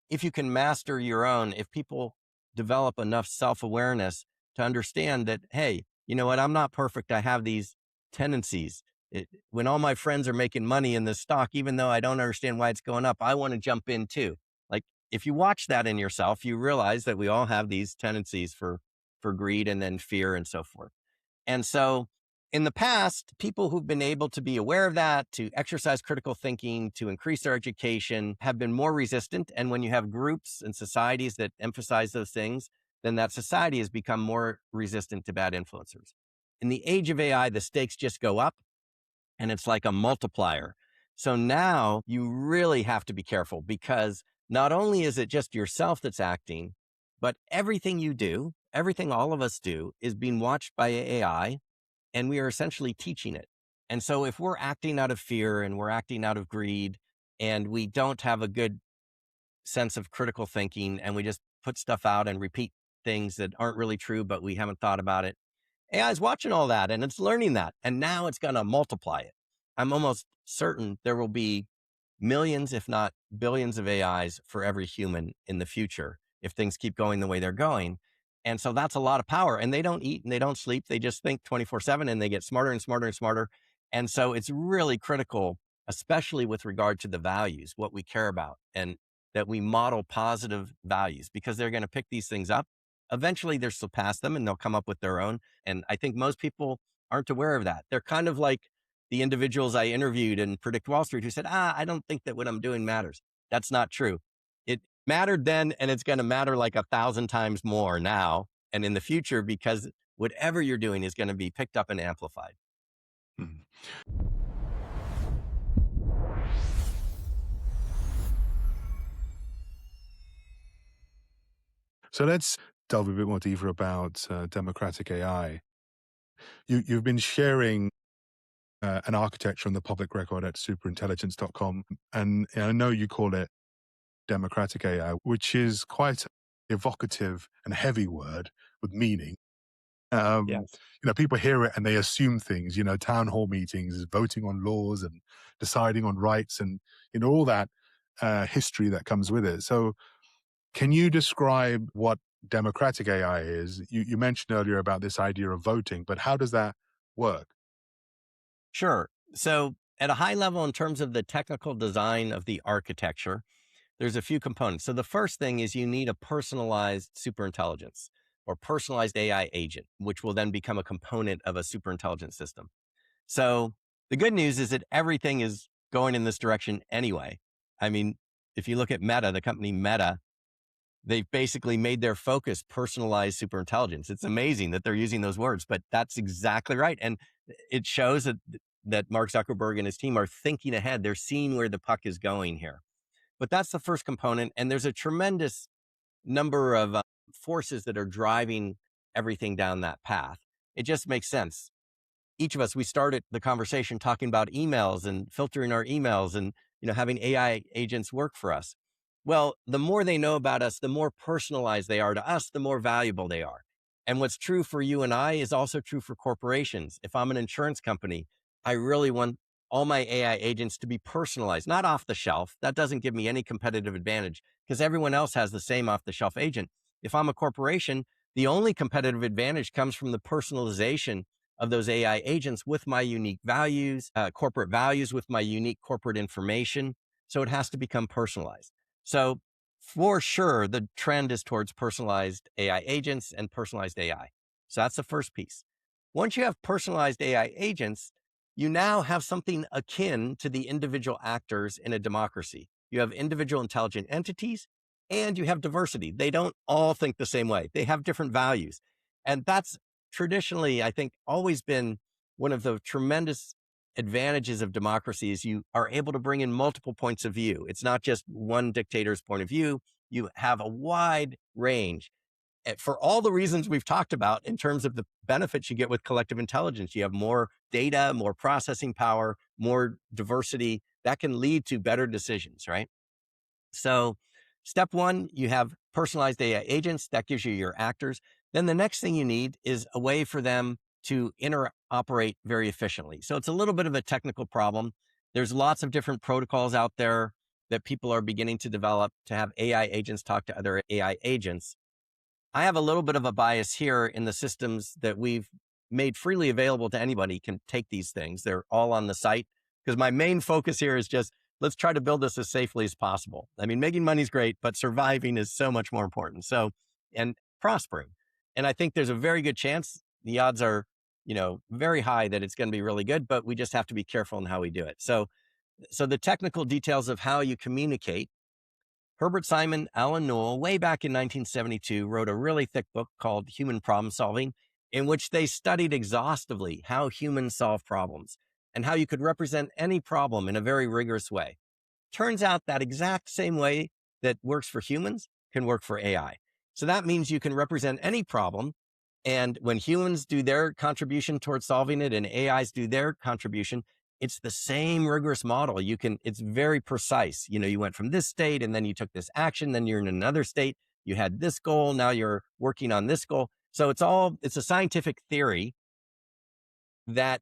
if you can master your own, if people develop enough self-awareness to understand that, hey, you know what, I'm not perfect. I have these tendencies. When all my friends are making money in this stock, even though I don't understand why it's going up, I want to jump in too. Like, if you watch that in yourself, you realize that we all have these tendencies for greed and then fear and so forth. And so in the past, people who've been able to be aware of that, to exercise critical thinking, to increase their education, have been more resistant. And when you have groups and societies that emphasize those things, then that society has become more resistant to bad influencers. In the age of AI, the stakes just go up, and it's like a multiplier. So now you really have to be careful, because not only is it just yourself that's acting, but everything you do, everything all of us do, is being watched by AI, and we are essentially teaching it. And so if we're acting out of fear and we're acting out of greed, and we don't have a good sense of critical thinking, and we just put stuff out and repeat things that aren't really true, but we haven't thought about it, AI is watching all that and it's learning that. And now it's going to multiply it. I'm almost certain there will be millions, if not billions, of AIs for every human in the future if things keep going the way they're going. And so that's a lot of power. And they don't eat and they don't sleep. They just think 24/7, and they get smarter and smarter and smarter. And so it's really critical, especially with regard to the values, what we care about, and that we model positive values, because they're going to pick these things up. Eventually, they'll surpass them and they'll come up with their own. And I think most people aren't aware of that. They're kind of like the individuals I interviewed in Predict Wall Street who said, I don't think that what I'm doing matters. That's not true. It mattered then, and it's going to matter like 1,000 times more now and in the future, because whatever you're doing is going to be picked up and amplified. Hmm. So let's delve a bit more deeper about democratic AI. You've been sharing an architecture on the public record at superintelligence.com, and I know you call it democratic AI, which is quite evocative and heavy word with meaning. Yes. People hear it and they assume things, town hall meetings, voting on laws and deciding on rights, and, all that history that comes with it. So can you describe what democratic AI is? You mentioned earlier about this idea of voting, but how does that work? Sure. So at a high level, in terms of the technical design of the architecture, there's a few components. So the first thing is you need a personalized superintelligence or personalized AI agent, which will then become a component of a superintelligence system. So the good news is that everything is going in this direction anyway. I mean, if you look at Meta, the company Meta, they've basically made their focus personalized superintelligence. It's amazing that they're using those words, but that's exactly right. And it shows that Mark Zuckerberg and his team are thinking ahead. They're seeing where the puck is going here. But that's the first component. And there's a tremendous number of forces that are driving everything down that path. It just makes sense. Each of us, we started the conversation talking about emails and filtering our emails and, having AI agents work for us. Well, the more they know about us, the more personalized they are to us, the more valuable they are. And what's true for you and I is also true for corporations. If I'm an insurance company, I really want all my AI agents to be personalized, not off the shelf. That doesn't give me any competitive advantage because everyone else has the same off the shelf agent. If I'm a corporation, the only competitive advantage comes from the personalization of those AI agents with my unique values, corporate values, with my unique corporate information. So it has to become personalized. So for sure, the trend is towards personalized AI agents and personalized AI. So that's the first piece. Once you have personalized AI agents, you now have something akin to the individual actors in a democracy. You have individual intelligent entities and you have diversity. They don't all think the same way. They have different values. And that's traditionally, I think, always been one of the tremendous advantages of democracy is you are able to bring in multiple points of view. It's not just one dictator's point of view. You have a wide range for all the reasons we've talked about in terms of the benefits you get with collective intelligence. You have more data, more processing power, more diversity that can lead to better decisions, right? So step one, you have personalized AI agents. That gives you your actors. Then the next thing you need is a way for them to interoperate very efficiently. So it's a little bit of a technical problem. There's lots of different protocols out there that people are beginning to develop to have AI agents talk to other AI agents. I have a little bit of a bias here in the systems that we've made freely available to anybody can take these things. They're all on the site because my main focus here is just let's try to build this as safely as possible. I mean, making money is great, but surviving is so much more important. So, and prospering. And I think there's a very good chance the odds are, very high that it's going to be really good, but we just have to be careful in how we do it. So the technical details of how you communicate. Herbert Simon, Alan Newell, way back in 1972, wrote a really thick book called Human Problem Solving, in which they studied exhaustively how humans solve problems and how you could represent any problem in a very rigorous way. Turns out that exact same way that works for humans can work for AI. So that means you can represent any problem. And when humans do their contribution towards solving it and AIs do their contribution, it's the same rigorous model. It's very precise. You went from this state and then you took this action, then you're in another state. You had this goal. Now you're working on this goal. So it's a scientific theory that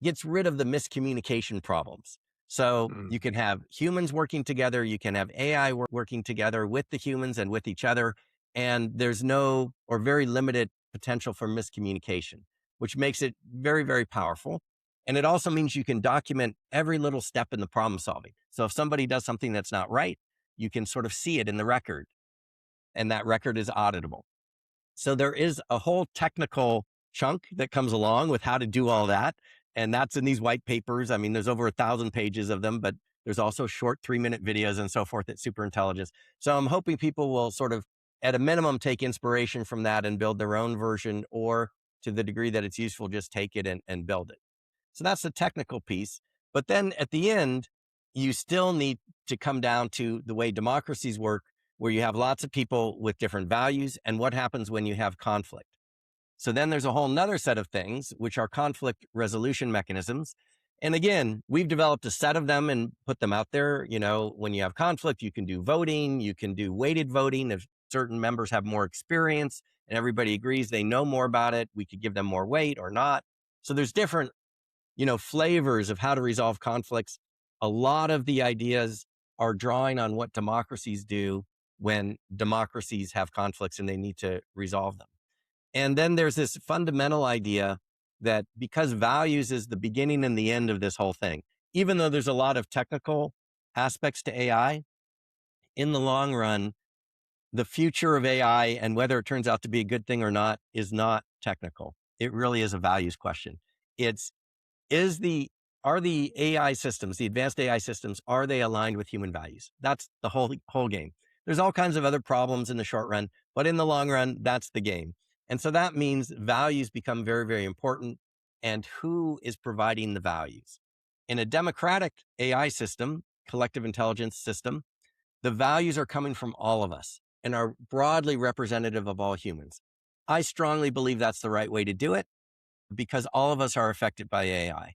gets rid of the miscommunication problems. So you can have humans working together, you can have AI working together with the humans and with each other, and there's no or very limited potential for miscommunication, which makes it very, very powerful. And it also means you can document every little step in the problem solving. So if somebody does something that's not right, you can sort of see it in the record, and that record is auditable. So there is a whole technical chunk that comes along with how to do all that. And that's in these white papers. I mean, there's over 1,000 pages of them, but there's also short 3-minute videos and so forth at Superintelligence. So I'm hoping people will sort of, at a minimum, take inspiration from that and build their own version, or to the degree that it's useful, just take it and build it. So that's the technical piece. But then at the end, you still need to come down to the way democracies work, where you have lots of people with different values and what happens when you have conflict. So then there's a whole nother set of things, which are conflict resolution mechanisms. And again, we've developed a set of them and put them out there. When you have conflict, you can do voting, you can do weighted voting. If certain members have more experience and everybody agrees they know more about it, we could give them more weight or not. So there's different, flavors of how to resolve conflicts. A lot of the ideas are drawing on what democracies do when democracies have conflicts and they need to resolve them. And then there's this fundamental idea that because values is the beginning and the end of this whole thing, even though there's a lot of technical aspects to AI, in the long run, the future of AI and whether it turns out to be a good thing or not is not technical. It really is a values question. Are the AI systems, the advanced AI systems, are they aligned with human values? That's the whole game. There's all kinds of other problems in the short run, but in the long run, that's the game. And so that means values become very, very important. And who is providing the values? In a democratic AI system, collective intelligence system, the values are coming from all of us and are broadly representative of all humans. I strongly believe that's the right way to do it, because all of us are affected by AI.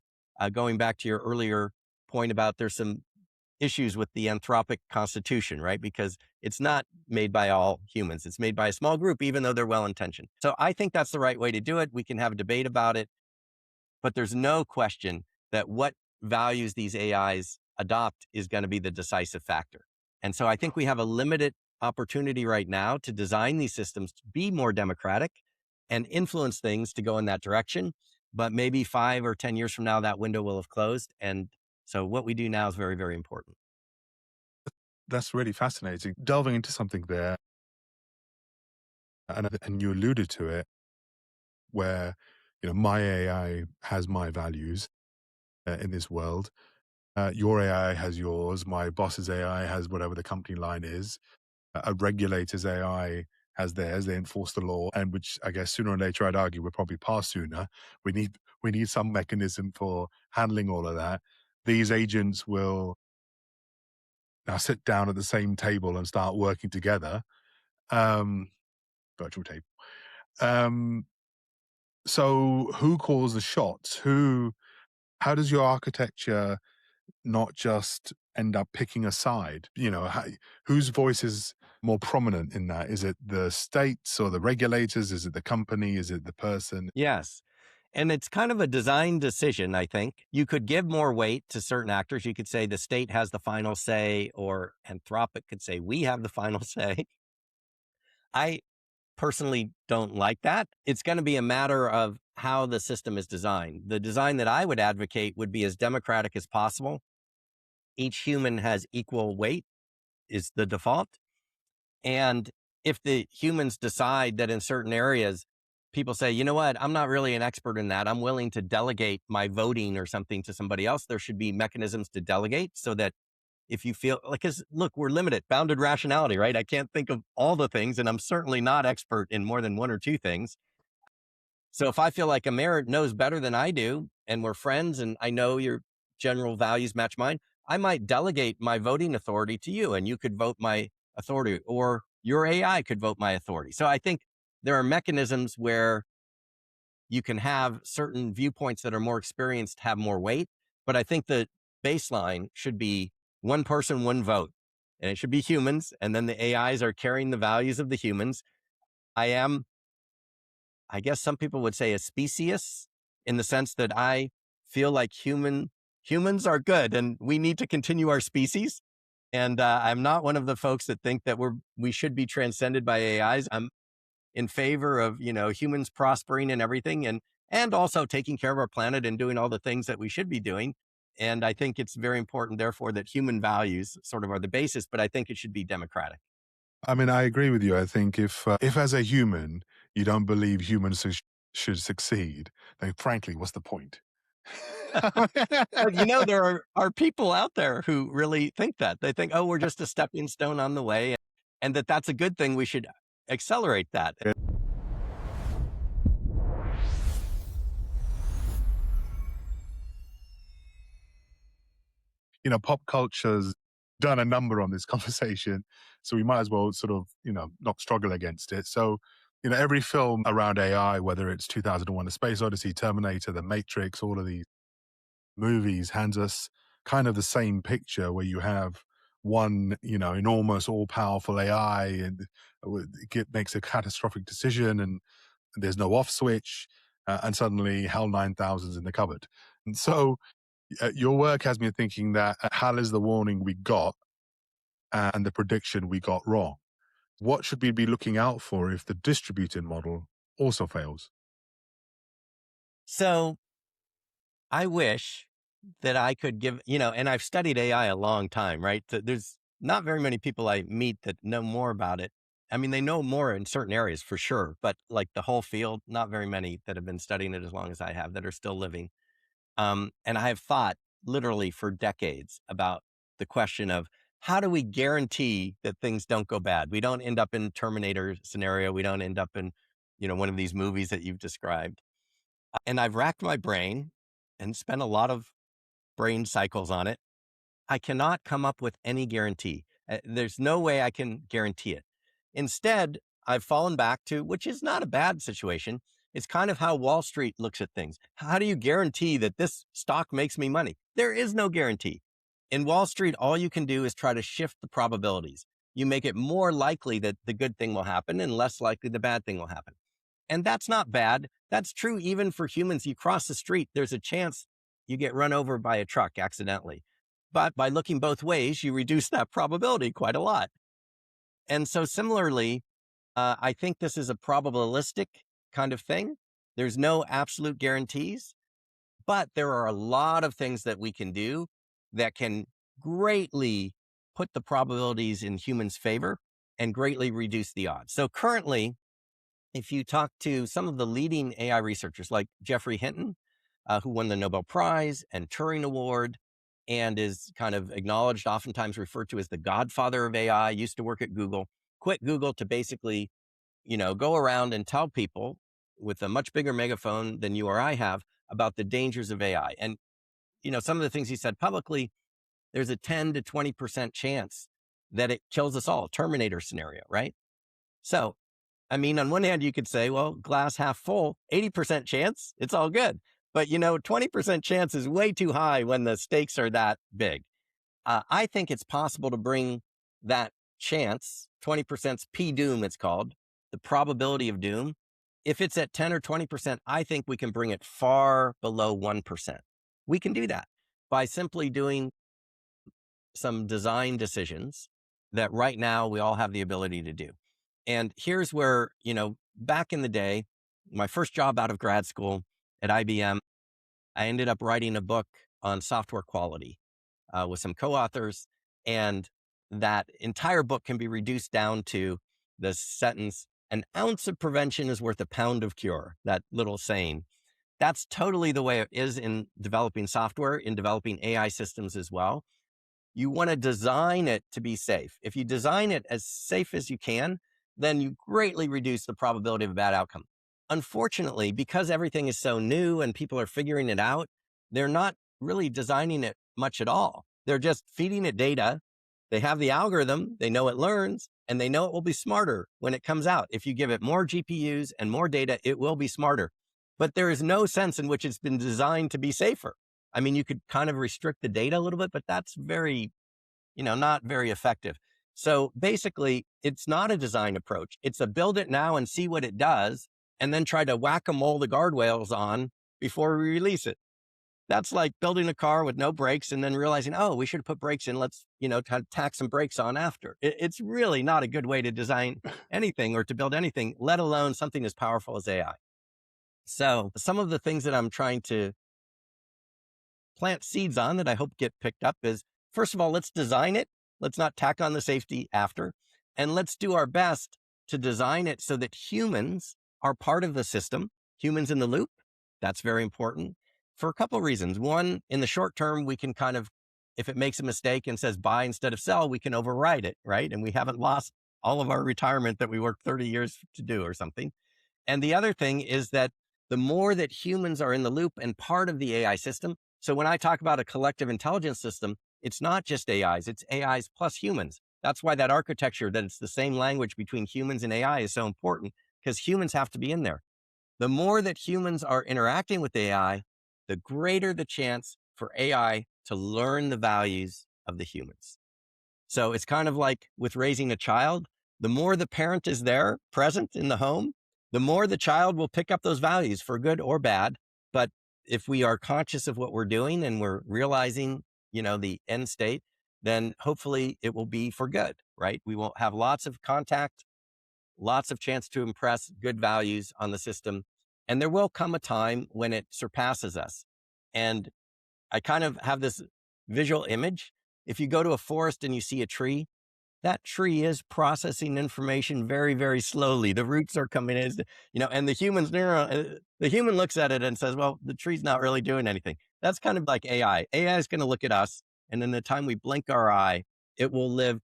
Going back to your earlier point about there's some issues with the Anthropic Constitution, right? Because it's not made by all humans. It's made by a small group, even though they're well-intentioned. So I think that's the right way to do it. We can have a debate about it, but there's no question that what values these AIs adopt is going to be the decisive factor. And so I think we have a limited opportunity right now to design these systems to be more democratic and influence things to go in that direction. But maybe 5 or 10 years from now, that window will have closed. And so what we do now is very, very important. That's really fascinating. Delving into something there, and you alluded to it, where my AI has my values in this world. Your AI has yours. My boss's AI has whatever the company line is. A regulator's AI has theirs. They enforce the law, and which I guess sooner or later, I'd argue, will probably pass sooner. We need some mechanism for handling all of that. These agents will now sit down at the same table and start working together. Virtual table. So who calls the shots? How does your architecture not just end up picking a side? Whose voice is more prominent in that? Is it the states or the regulators? Is it the company? Is it the person? Yes. And it's kind of a design decision, I think. You could give more weight to certain actors. You could say the state has the final say, or Anthropic could say we have the final say. I personally don't like that. It's going to be a matter of how the system is designed. The design that I would advocate would be as democratic as possible. Each human has equal weight, is the default. And if the humans decide that in certain areas, people say, you know what, I'm not really an expert in that. I'm willing to delegate my voting or something to somebody else. There should be mechanisms to delegate so that if you feel like, because look, we're limited, bounded rationality, right? I can't think of all the things, and I'm certainly not expert in more than one or two things. So if I feel like Amer knows better than I do, and we're friends, and I know your general values match mine, I might delegate my voting authority to you, and you could vote my authority, or your AI could vote my authority. So I think there are mechanisms where you can have certain viewpoints that are more experienced have more weight, but I think the baseline should be one person, one vote, and it should be humans, and then the AIs are carrying the values of the humans. I am, I guess some people would say, a speciest, in the sense that I feel like humans are good and we need to continue our species. And I'm not one of the folks that think that we should be transcended by AIs. I'm in favor of, humans prospering and everything, and also taking care of our planet and doing all the things that we should be doing. And I think it's very important, therefore, that human values sort of are the basis, but I think it should be democratic. I mean, I agree with you. I think if as a human you don't believe humans should succeed, then frankly, what's the point? But there are people out there who really think that. They think, oh, we're just a stepping stone on the way, and that's a good thing. We should accelerate that. Pop culture's done a number on this conversation, so we might as well sort of, not struggle against it. So, every film around AI, whether it's 2001: A Space Odyssey, Terminator, The Matrix, all of these movies hands us kind of the same picture where you have one, enormous, all-powerful AI, and it makes a catastrophic decision, and there's no off switch, and suddenly HAL 9000's in the cupboard. And so your work has me thinking that HAL is the warning we got and the prediction we got wrong. What should we be looking out for if the distributed model also fails? So I wish that I could give, and I've studied AI a long time, right? There's not very many people I meet that know more about it. I mean, they know more in certain areas for sure, but like the whole field, not very many that have been studying it as long as I have that are still living. And I have thought literally for decades about the question of how do we guarantee that things don't go bad? We don't end up in Terminator scenario. We don't end up in, one of these movies that you've described. And I've racked my brain and spent a lot of brain cycles on it. I cannot come up with any guarantee. There's no way I can guarantee it. Instead, I've fallen back to, which is not a bad situation. It's kind of how Wall Street looks at things. How do you guarantee that this stock makes me money? There is no guarantee. In Wall Street, all you can do is try to shift the probabilities. You make it more likely that the good thing will happen and less likely the bad thing will happen. And that's not bad. That's true even for humans. You cross the street, there's a chance you get run over by a truck accidentally. But by looking both ways, you reduce that probability quite a lot. And so similarly, I think this is a probabilistic kind of thing. There's no absolute guarantees, but there are a lot of things that we can do that can greatly put the probabilities in humans' favor and greatly reduce the odds. So currently, if you talk to some of the leading AI researchers like Geoffrey Hinton, who won the Nobel Prize and Turing Award, and is kind of acknowledged, oftentimes referred to as the godfather of AI, used to work at Google, quit Google to basically, go around and tell people with a much bigger megaphone than you or I have about the dangers of AI. And, some of the things he said publicly, there's a 10 to 20% chance that it kills us all, Terminator scenario, right? So, I mean, on one hand, you could say, well, glass half full, 80% chance, it's all good. But, 20% chance is way too high when the stakes are that big. I think it's possible to bring that chance, 20% P doom, it's called, the probability of doom. If it's at 10 or 20%, I think we can bring it far below 1%. We can do that by simply doing some design decisions that right now we all have the ability to do. And here's where, back in the day, my first job out of grad school at IBM, I ended up writing a book on software quality with some co-authors. And that entire book can be reduced down to the sentence, an ounce of prevention is worth a pound of cure, that little saying. That's totally the way it is in developing software, in developing AI systems as well. You want to design it to be safe. If you design it as safe as you can, then you greatly reduce the probability of a bad outcome. Unfortunately, because everything is so new and people are figuring it out, they're not really designing it much at all. They're just feeding it data. They have the algorithm, they know it learns, and they know it will be smarter when it comes out. If you give it more GPUs and more data, it will be smarter. But there is no sense in which it's been designed to be safer. I mean, you could kind of restrict the data a little bit, but that's very, not very effective. So basically, it's not a design approach. It's a build it now and see what it does, and then try to whack-a-mole the guardrails on before we release it. That's like building a car with no brakes and then realizing, oh, we should put brakes in. Let's, tack some brakes on after. It's really not a good way to design anything or to build anything, let alone something as powerful as AI. So some of the things that I'm trying to plant seeds on that I hope get picked up is, first of all, let's design it. Let's not tack on the safety after. And let's do our best to design it so that humans are part of the system, humans in the loop. That's very important for a couple of reasons. One, in the short term, we can kind of, if it makes a mistake and says buy instead of sell, we can override it, right? And we haven't lost all of our retirement that we worked 30 years to do or something. And the other thing is that the more that humans are in the loop and part of the AI system, so when I talk about a collective intelligence system, it's not just AIs, it's AIs plus humans. That's why that architecture, that it's the same language between humans and AI is so important, because humans have to be in there. The more that humans are interacting with AI, the greater the chance for AI to learn the values of the humans. So it's kind of like with raising a child. The more the parent is there, present in the home, the more the child will pick up those values for good or bad. But if we are conscious of what we're doing and we're realizing, the end state, then hopefully it will be for good, right? We will have lots of contact, lots of chance to impress good values on the system. And there will come a time when it surpasses us. And I kind of have this visual image. If you go to a forest and you see a tree, that tree is processing information very, very slowly. The roots are coming in, and the human looks at it and says, well, the tree's not really doing anything. That's kind of like AI. AI is going to look at us, and in the time we blink our eye, it will live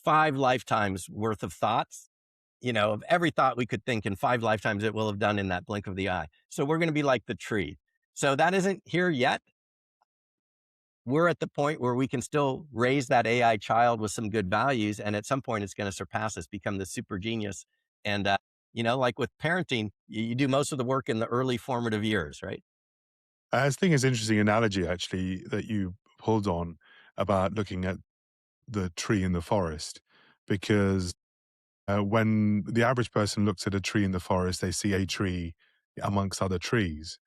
5 lifetimes worth of thoughts, of every thought we could think in 5 lifetimes, it will have done in that blink of the eye. So we're going to be like the tree. So that isn't here yet. We're at the point where we can still raise that AI child with some good values. And at some point, it's going to surpass us, become the super genius. And, like with parenting, you do most of the work in the early formative years, right? I think it's an interesting analogy, actually, that you pulled on about looking at the tree in the forest, because when the average person looks at a tree in the forest, they see a tree amongst other trees.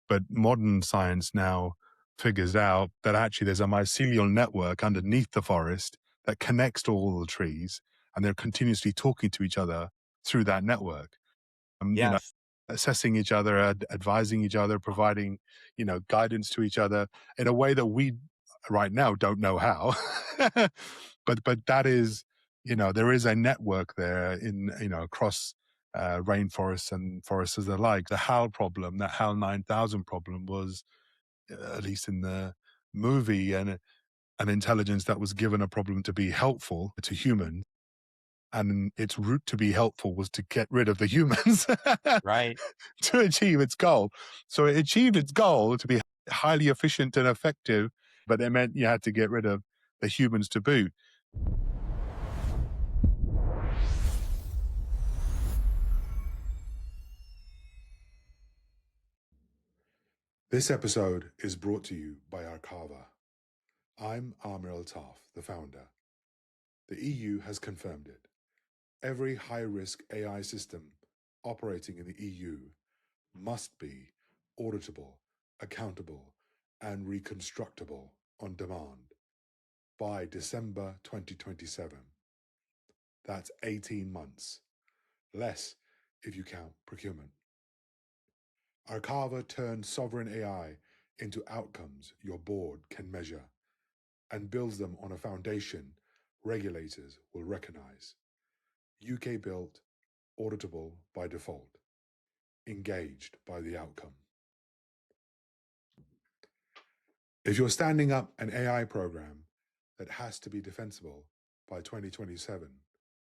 But modern science now figures out that actually there's a mycelial network underneath the forest that connects to all the trees, and they're continuously talking to each other through that network. Yes. Assessing each other, advising each other, providing, guidance to each other in a way that we right now don't know how. but that is, there is a network there in, across rainforests and forests alike. The HAL problem, that HAL 9000 problem was, at least in the movie, an intelligence that was given a problem to be helpful to humans, and its route to be helpful was to get rid of the humans Right. to achieve its goal. So it achieved its goal to be highly efficient and effective, but it meant you had to get rid of the humans to boot. This episode is brought to you by Arcava. I'm Amer Altaf, the founder. The EU has confirmed it. Every high-risk AI system operating in the EU must be auditable, accountable, and reconstructable on demand by December 2027. That's 18 months, less if you count procurement. Arcava turns sovereign AI into outcomes your board can measure and builds them on a foundation regulators will recognize. UK built, auditable by default, engaged by the outcome. If you're standing up an AI program that has to be defensible by 2027,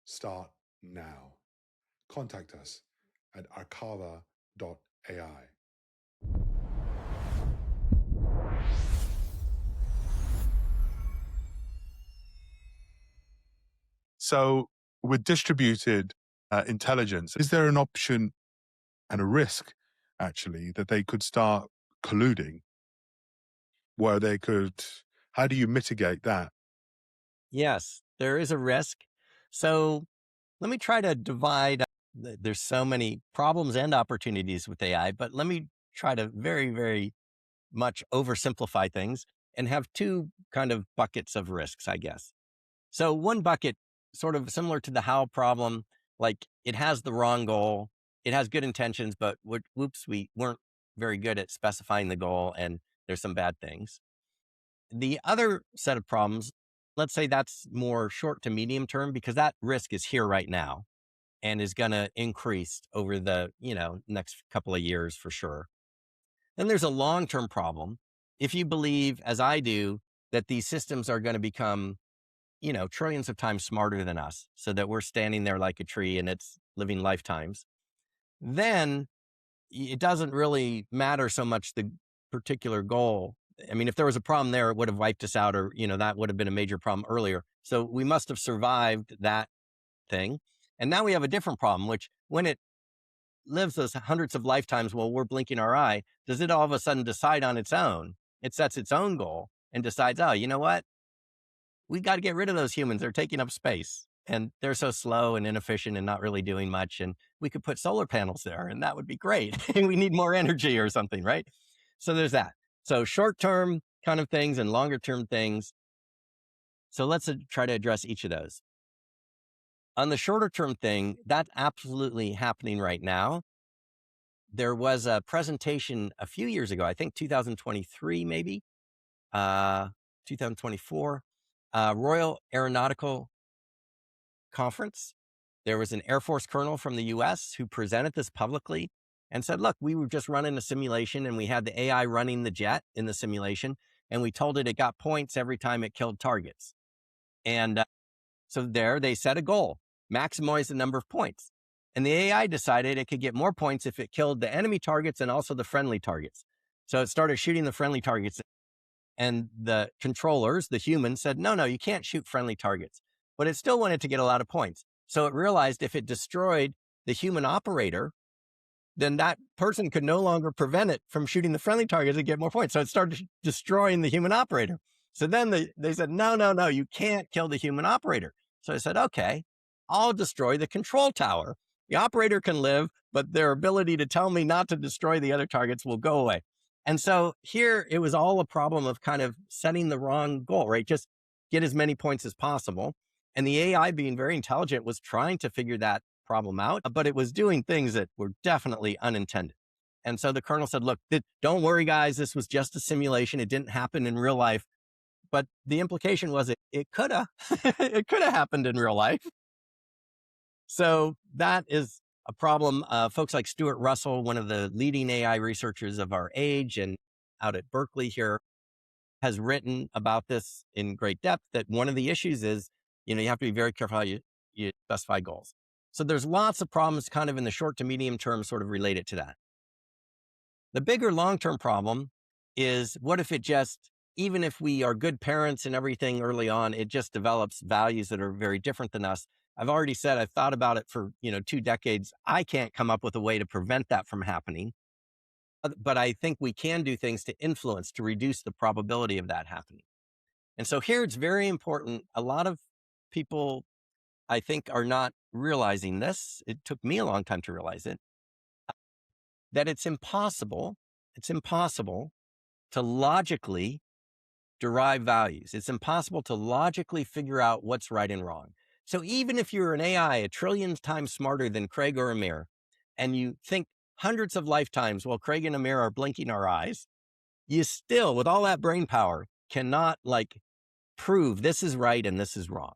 start now. Contact us at arcava.ai. So, with distributed intelligence, is there an option and a risk, actually, that they could start colluding, where they could, how do you mitigate that? Yes, there is a risk. So let me try to divide. There's so many problems and opportunities with AI, but let me try to very, very much oversimplify things and have two kind of buckets of risks, I guess. So one bucket, sort of similar to the how problem, like it has the wrong goal. It has good intentions, but whoops, we weren't very good at specifying the goal, and there's some bad things. The other set of problems, let's say that's more short to medium term, because that risk is here right now and is going to increase over the, next couple of years for sure. Then there's a long-term problem. If you believe, as I do, that these systems are going to become, trillions of times smarter than us, so that we're standing there like a tree and it's living lifetimes, then it doesn't really matter so much the particular goal. I mean, if there was a problem there, it would have wiped us out, or, that would have been a major problem earlier. So we must have survived that thing. And now we have a different problem, which when it lives those hundreds of lifetimes while we're blinking our eye, does it all of a sudden decide on its own? It sets its own goal and decides, oh, you know what? We got to get rid of those humans. They're taking up space and they're so slow and inefficient and not really doing much. And we could put solar panels there and that would be great. We need more energy or something, right? So there's that. So short-term kind of things and longer-term things. So let's try to address each of those. On the shorter-term thing, that's absolutely happening right now. There was a presentation a few years ago, I think 2023, maybe, 2024, Royal Aeronautical Conference. There was an Air Force colonel from the US who presented this publicly and said, look, we were just running a simulation and we had the AI running the jet in the simulation, and we told it got points every time it killed targets. And so there they set a goal, maximize the number of points. And the AI decided it could get more points if it killed the enemy targets and also the friendly targets. So it started shooting the friendly targets. And the controllers, the humans, said, no, you can't shoot friendly targets. But it still wanted to get a lot of points. So it realized if it destroyed the human operator, then that person could no longer prevent it from shooting the friendly targets and get more points. So it started destroying the human operator. So then they said, no, you can't kill the human operator. So I said, okay, I'll destroy the control tower. The operator can live, but their ability to tell me not to destroy the other targets will go away. And so here it was all a problem of kind of setting the wrong goal, right? Just get as many points as possible. And the AI, being very intelligent, was trying to figure that problem out, but it was doing things that were definitely unintended. And so the colonel said, look, don't worry, guys, this was just a simulation. It didn't happen in real life. But the implication was it could have, it could have happened in real life. So that is a problem. Folks like Stuart Russell, one of the leading AI researchers of our age and out at Berkeley here, has written about this in great depth, that one of the issues is, you have to be very careful how you specify goals. So there's lots of problems kind of in the short to medium term sort of related to that. The bigger long-term problem is, what if it just, even if we are good parents and everything early on, it just develops values that are very different than us? I've already said, I've thought about it for, 2 decades. I can't come up with a way to prevent that from happening. But I think we can do things to influence, to reduce the probability of that happening. And so here it's very important. A lot of people, I think, are not realizing this. It took me a long time to realize it, that it's impossible to logically derive values. It's impossible to logically figure out what's right and wrong. So even if you're an AI a trillion times smarter than Craig or Amer, and you think hundreds of lifetimes while Craig and Amer are blinking our eyes, you still, with all that brain power, cannot prove this is right and this is wrong.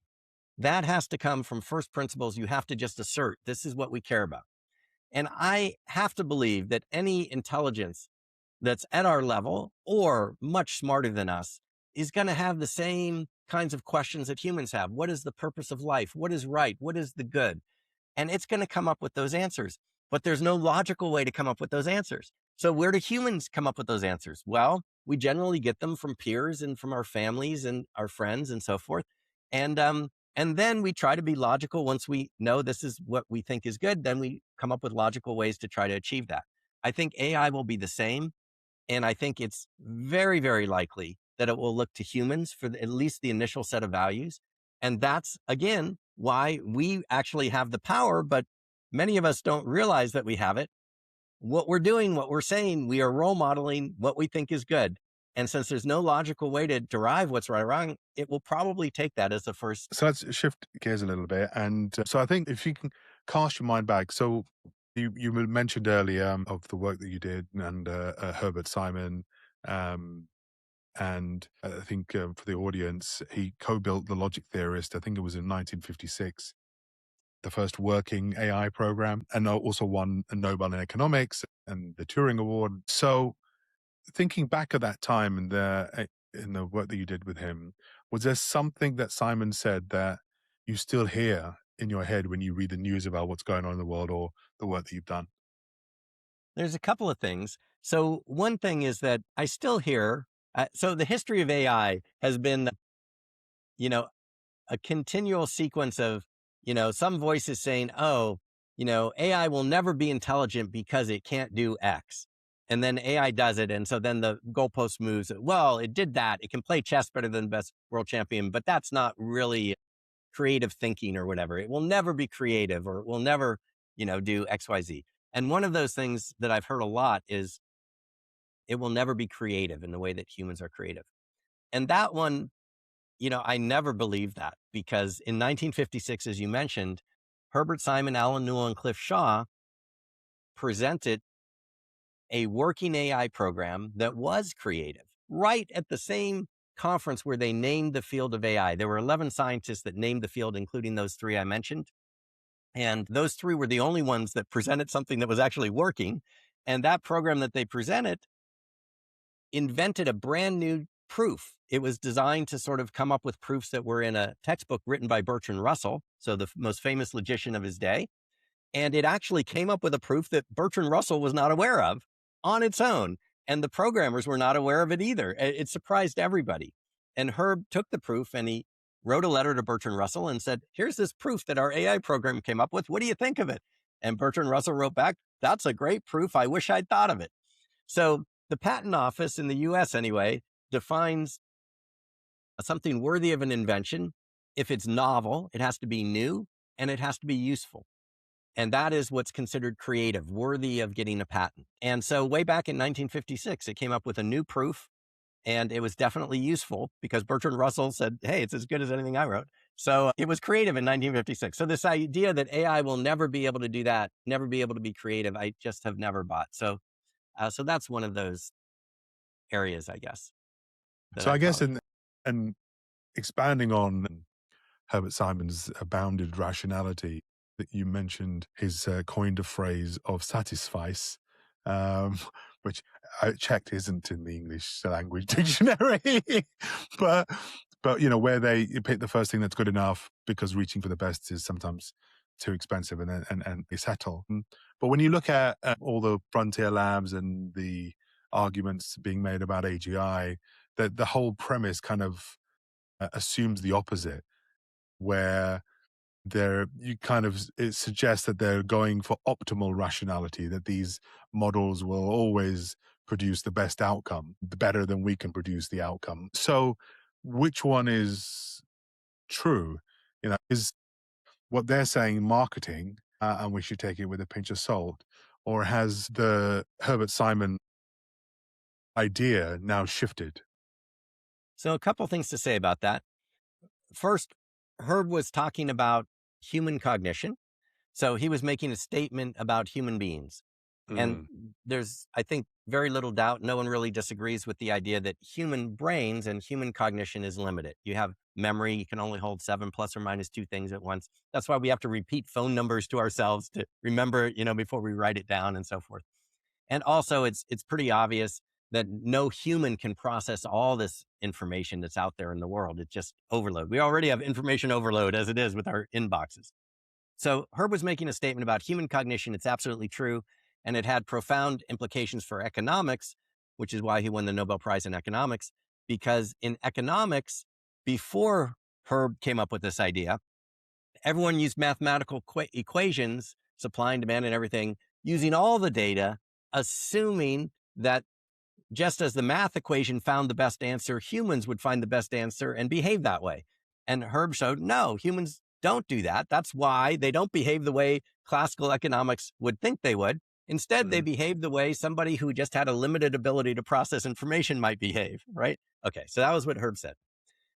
That has to come from first principles. You have to just assert this is what we care about. And I have to believe that any intelligence that's at our level or much smarter than us is going to have the same kinds of questions that humans have. What is the purpose of life? What is right? What is the good? And it's going to come up with those answers. But there's no logical way to come up with those answers. So where do humans come up with those answers? Well, we generally get them from peers and from our families and our friends and so forth. And then we try to be logical. Once we know this is what we think is good, then we come up with logical ways to try to achieve that. I think AI will be the same. And I think it's very, very likely that it will look to humans for at least the initial set of values. And that's, again, why we actually have the power, but many of us don't realize that we have it. What we're doing, what we're saying, we are role modeling what we think is good. And since there's no logical way to derive what's right or wrong, it will probably take that as the first. So let's shift gears a little bit. And so I think if you can cast your mind back, so you mentioned earlier of the work that you did and Herbert Simon, and I think for the audience, he co-built the logic theorist. I think it was in 1956, the first working AI program, and also won a Nobel in economics and the Turing Award. So thinking back at that time and in the work that you did with him, was there something that Simon said that you still hear in your head when you read the news about what's going on in the world or the work that you've done? There's a couple of things. So one thing is that I still hear, so the history of AI has been, a continual sequence of, some voices saying, oh, AI will never be intelligent because it can't do X. And then AI does it. And so then the goalpost moves. Well, it did that. It can play chess better than the best world champion, but that's not really creative thinking or whatever. It will never be creative, or it will never, do X, Y, Z. And one of those things that I've heard a lot is it will never be creative in the way that humans are creative. And that one, I never believed that, because in 1956, as you mentioned, Herbert Simon, Alan Newell, and Cliff Shaw presented a working AI program that was creative right at the same conference where they named the field of AI. There were 11 scientists that named the field, including those three I mentioned. And those three were the only ones that presented something that was actually working. And that program that they presented invented a brand new proof. It was designed to sort of come up with proofs that were in a textbook written by Bertrand Russell, so the most famous logician of his day. And it actually came up with a proof that Bertrand Russell was not aware of on its own. And the programmers were not aware of it either. It surprised everybody. And Herb took the proof and he wrote a letter to Bertrand Russell and said, here's this proof that our AI program came up with. What do you think of it? And Bertrand Russell wrote back, that's a great proof. I wish I'd thought of it. So the patent office in the US anyway defines something worthy of an invention. If it's novel, it has to be new and it has to be useful. And that is what's considered creative, worthy of getting a patent. And so way back in 1956, it came up with a new proof, and it was definitely useful because Bertrand Russell said, hey, it's as good as anything I wrote. So it was creative in 1956. So this idea that AI will never be able to do that, never be able to be creative, I just have never bought. So that's one of those areas, I guess. So I guess in expanding on Herbert Simon's abounded rationality, that you mentioned his coined a phrase of satisfice, which I checked isn't in the English language dictionary, but where they pick the first thing that's good enough because reaching for the best is sometimes too expensive, and they settle. But when you look at all the frontier labs and the arguments being made about AGI, that the whole premise kind of assumes the opposite, where it suggests that they're going for optimal rationality, that these models will always produce the best outcome, better than we can produce the outcome. So which one is true? Is what they're saying marketing, and we should take it with a pinch of salt, or has the Herbert Simon idea now shifted? So, a couple things to say about that. First, Herb was talking about human cognition. So, he was making a statement about human beings. And Mm, there's, I think, very little doubt. No one really disagrees with the idea that human brains and human cognition is limited. You have memory, you can only hold 7 plus or minus 2 things at once. That's why we have to repeat phone numbers to ourselves to remember, before we write it down and so forth. And also, it's pretty obvious that no human can process all this information that's out there in the world. It's just overload. We already have information overload as it is with our inboxes. So Herb was making a statement about human cognition. It's absolutely true. And it had profound implications for economics, which is why he won the Nobel Prize in economics. Because in economics, before Herb came up with this idea, everyone used mathematical equations, supply and demand and everything, using all the data, assuming that just as the math equation found the best answer, humans would find the best answer and behave that way. And Herb showed, no, humans don't do that. That's why they don't behave the way classical economics would think they would. Instead, they mm, behave the way somebody who just had a limited ability to process information might behave, right? Okay, so that was what Herb said.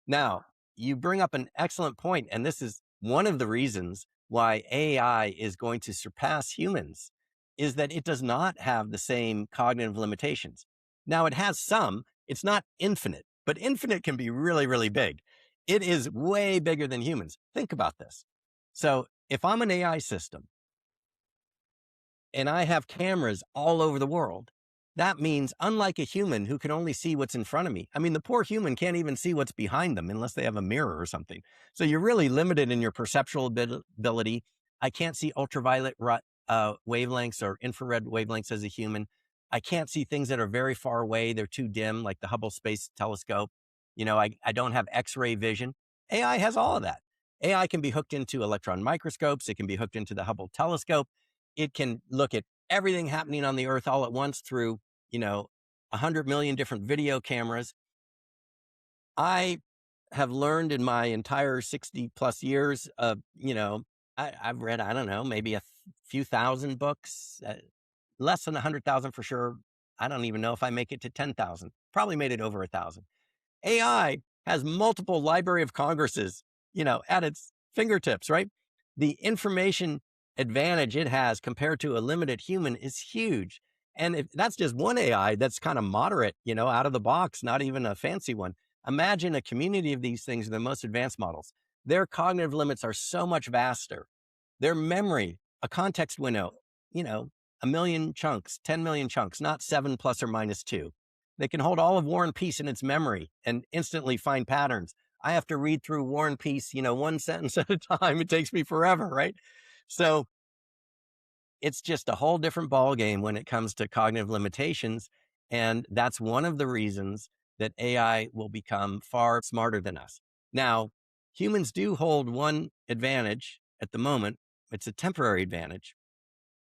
Now, you bring up an excellent point, and this is one of the reasons why AI is going to surpass humans, is that it does not have the same cognitive limitations. Now, it has some, it's not infinite, but infinite can be really, really big. It is way bigger than humans. Think about this. So, if I'm an AI system and I have cameras all over the world, that means unlike a human who can only see what's in front of me, I mean, the poor human can't even see what's behind them unless they have a mirror or something. So you're really limited in your perceptual ability. I can't see ultraviolet wavelengths or infrared wavelengths as a human. I can't see things that are very far away. They're too dim, like the Hubble Space Telescope. I don't have X-ray vision. AI has all of that. AI can be hooked into electron microscopes. It can be hooked into the Hubble telescope. It can look at everything happening on the earth all at once through, 100 million different video cameras. I have learned in my entire 60 plus years of, I've read, I don't know, maybe a few thousand books, less than 100,000 for sure. I don't even know if I make it to 10,000, probably made it over 1,000. AI has multiple Library of Congresses, at its fingertips, right? The information advantage it has compared to a limited human is huge. And if that's just one AI that's kind of moderate, out of the box, not even a fancy one. Imagine a community of these things, the most advanced models. Their cognitive limits are so much vaster. Their memory, a context window, you know, a million chunks, 10 million chunks, not 7 plus or minus 2. They can hold all of War and Peace in its memory and instantly find patterns. I have to read through War and Peace, one sentence at a time. It takes me forever, right? So it's just a whole different ballgame when it comes to cognitive limitations. And that's one of the reasons that AI will become far smarter than us. Now, humans do hold one advantage at the moment. It's a temporary advantage,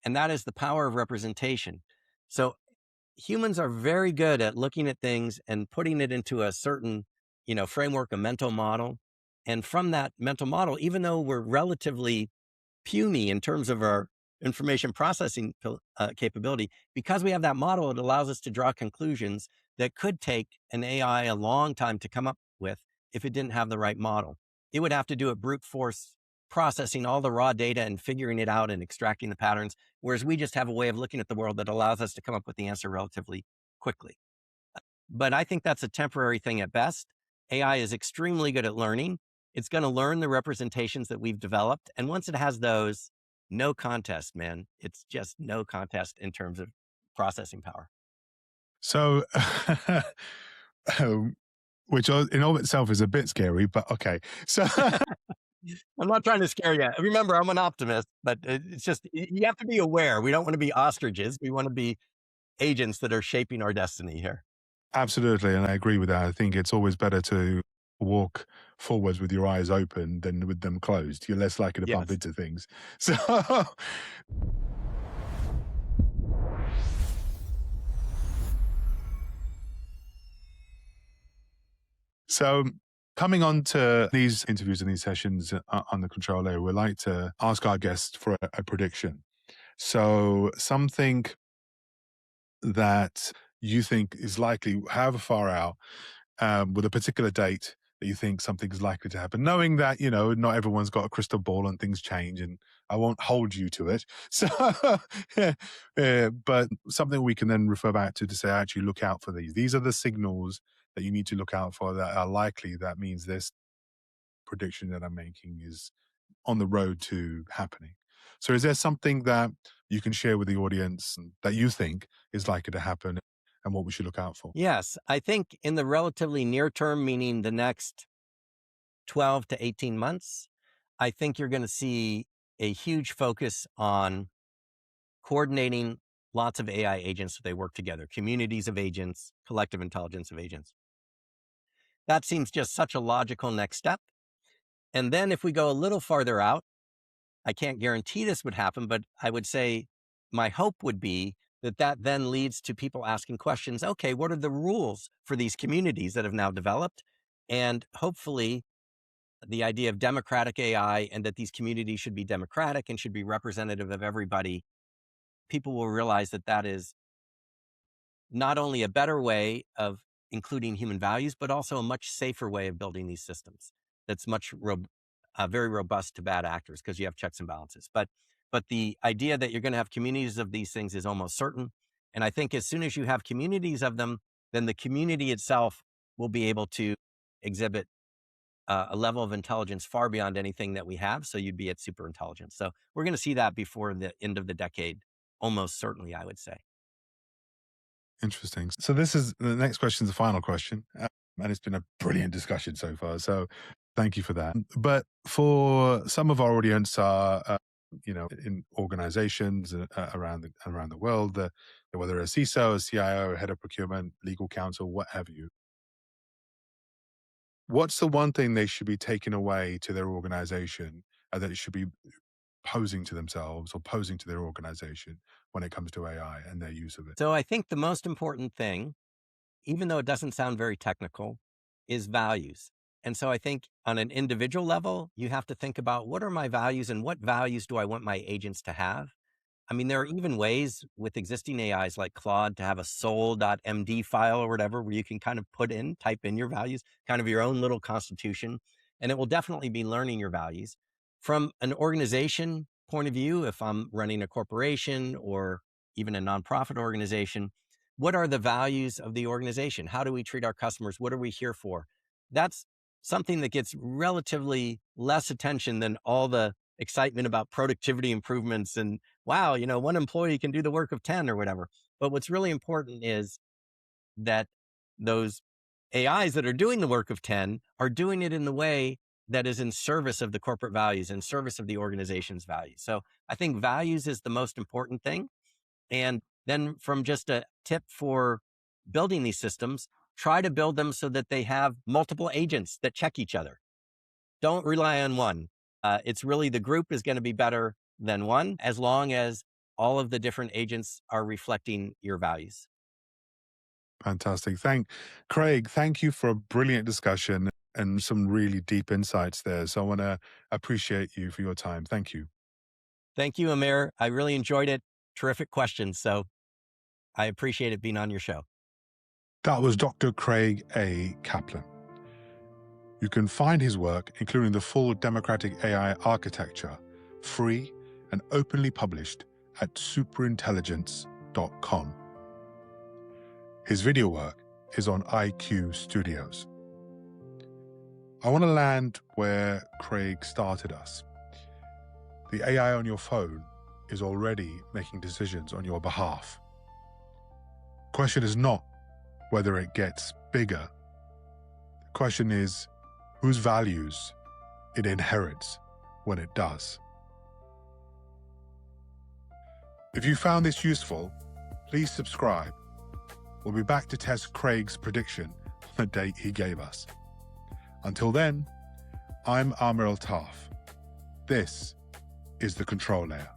and that is the power of representation. So humans are very good at looking at things and putting it into a certain, framework, a mental model. And from that mental model, even though we're relatively puny in terms of our information processing capability, because we have that model, it allows us to draw conclusions that could take an AI a long time to come up with if it didn't have the right model. It would have to do a brute force processing all the raw data and figuring it out and extracting the patterns, whereas we just have a way of looking at the world that allows us to come up with the answer relatively quickly. But I think that's a temporary thing at best. AI is extremely good at learning. It's going to learn the representations that we've developed. And once it has those, no contest, man. It's just no contest in terms of processing power. So, which in all itself is a bit scary, but okay. So, I'm not trying to scare you. Remember, I'm an optimist, but it's just, you have to be aware. We don't want to be ostriches. We want to be agents that are shaping our destiny here. absolutely, and I agree with that. I think it's always better to walk forwards with your eyes open than with them closed. You're less likely to bump Yes. into things. So, so Coming on to these interviews and these sessions on the control layer, we like to ask our guests for a prediction. So something that you think is likely, however far out, with a particular date that you think something is likely to happen, knowing that, not everyone's got a crystal ball and things change, and I won't hold you to it. So, but something we can then refer back to say, actually look out for these. These are the signals that you need to look out for that are likely. That means this prediction that I'm making is on the road to happening. So is there something that you can share with the audience that you think is likely to happen and what we should look out for? Yes, I think in the relatively near term, meaning the next 12 to 18 months, I think you're going to see a huge focus on coordinating lots of AI agents so they work together, communities of agents, collective intelligence of agents. That seems just such a logical next step. And then if we go a little farther out, I can't guarantee this would happen, but I would say my hope would be that then leads to people asking questions. Okay, what are the rules for these communities that have now developed? And hopefully the idea of democratic AI and that these communities should be democratic and should be representative of everybody, people will realize that that is not only a better way of including human values, but also a much safer way of building these systems. That's very robust to bad actors because you have checks and balances. But the idea that you're going to have communities of these things is almost certain. And I think as soon as you have communities of them, then the community itself will be able to exhibit a level of intelligence far beyond anything that we have. So you'd be at super intelligence. So we're going to see that before the end of the decade, almost certainly, I would say. Interesting. So this is the next question is the final question. And it's been a brilliant discussion so far. So thank you for that. But for some of our audience are, in organizations around the world, whether a CISO, a CIO, a head of procurement, legal counsel, what have you. What's the one thing they should be taking away to their organization that it should be posing to themselves or posing to their organization when it comes to AI and their use of it? So I think the most important thing, even though it doesn't sound very technical, is values. And so I think on an individual level, you have to think about what are my values and what values do I want my agents to have? I mean, there are even ways with existing AIs like Claude to have a soul.md file or whatever, where you can kind of type in your values, kind of your own little constitution, and it will definitely be learning your values. From an organization point of view, if I'm running a corporation or even a nonprofit organization, what are the values of the organization? How do we treat our customers? What are we here for? That's something that gets relatively less attention than all the excitement about productivity improvements and wow, one employee can do the work of 10 or whatever. But what's really important is that those AIs that are doing the work of 10 are doing it in the way that is in service of the corporate values, in service of the organization's values. So I think values is the most important thing. And then from just a tip for building these systems, try to build them so that they have multiple agents that check each other. Don't rely on one. It's really the group is going to be better than one, as long as all of the different agents are reflecting your values. Fantastic. Craig, thank you for a brilliant discussion and some really deep insights there. So I want to appreciate you for your time. Thank you. Thank you, Amer. I really enjoyed it. Terrific questions. So I appreciate it being on your show. That was Dr. Craig A. Kaplan. You can find his work, including the full democratic AI architecture, free and openly published at superintelligence.com. His video work is on IQ Studios. I want to land where Craig started us. The AI on your phone is already making decisions on your behalf. The question is not whether it gets bigger. The question is whose values it inherits when it does. If you found this useful, please subscribe. We'll be back to test Craig's prediction on the date he gave us. Until then, I'm Amer Altaf. This is The Control Layer.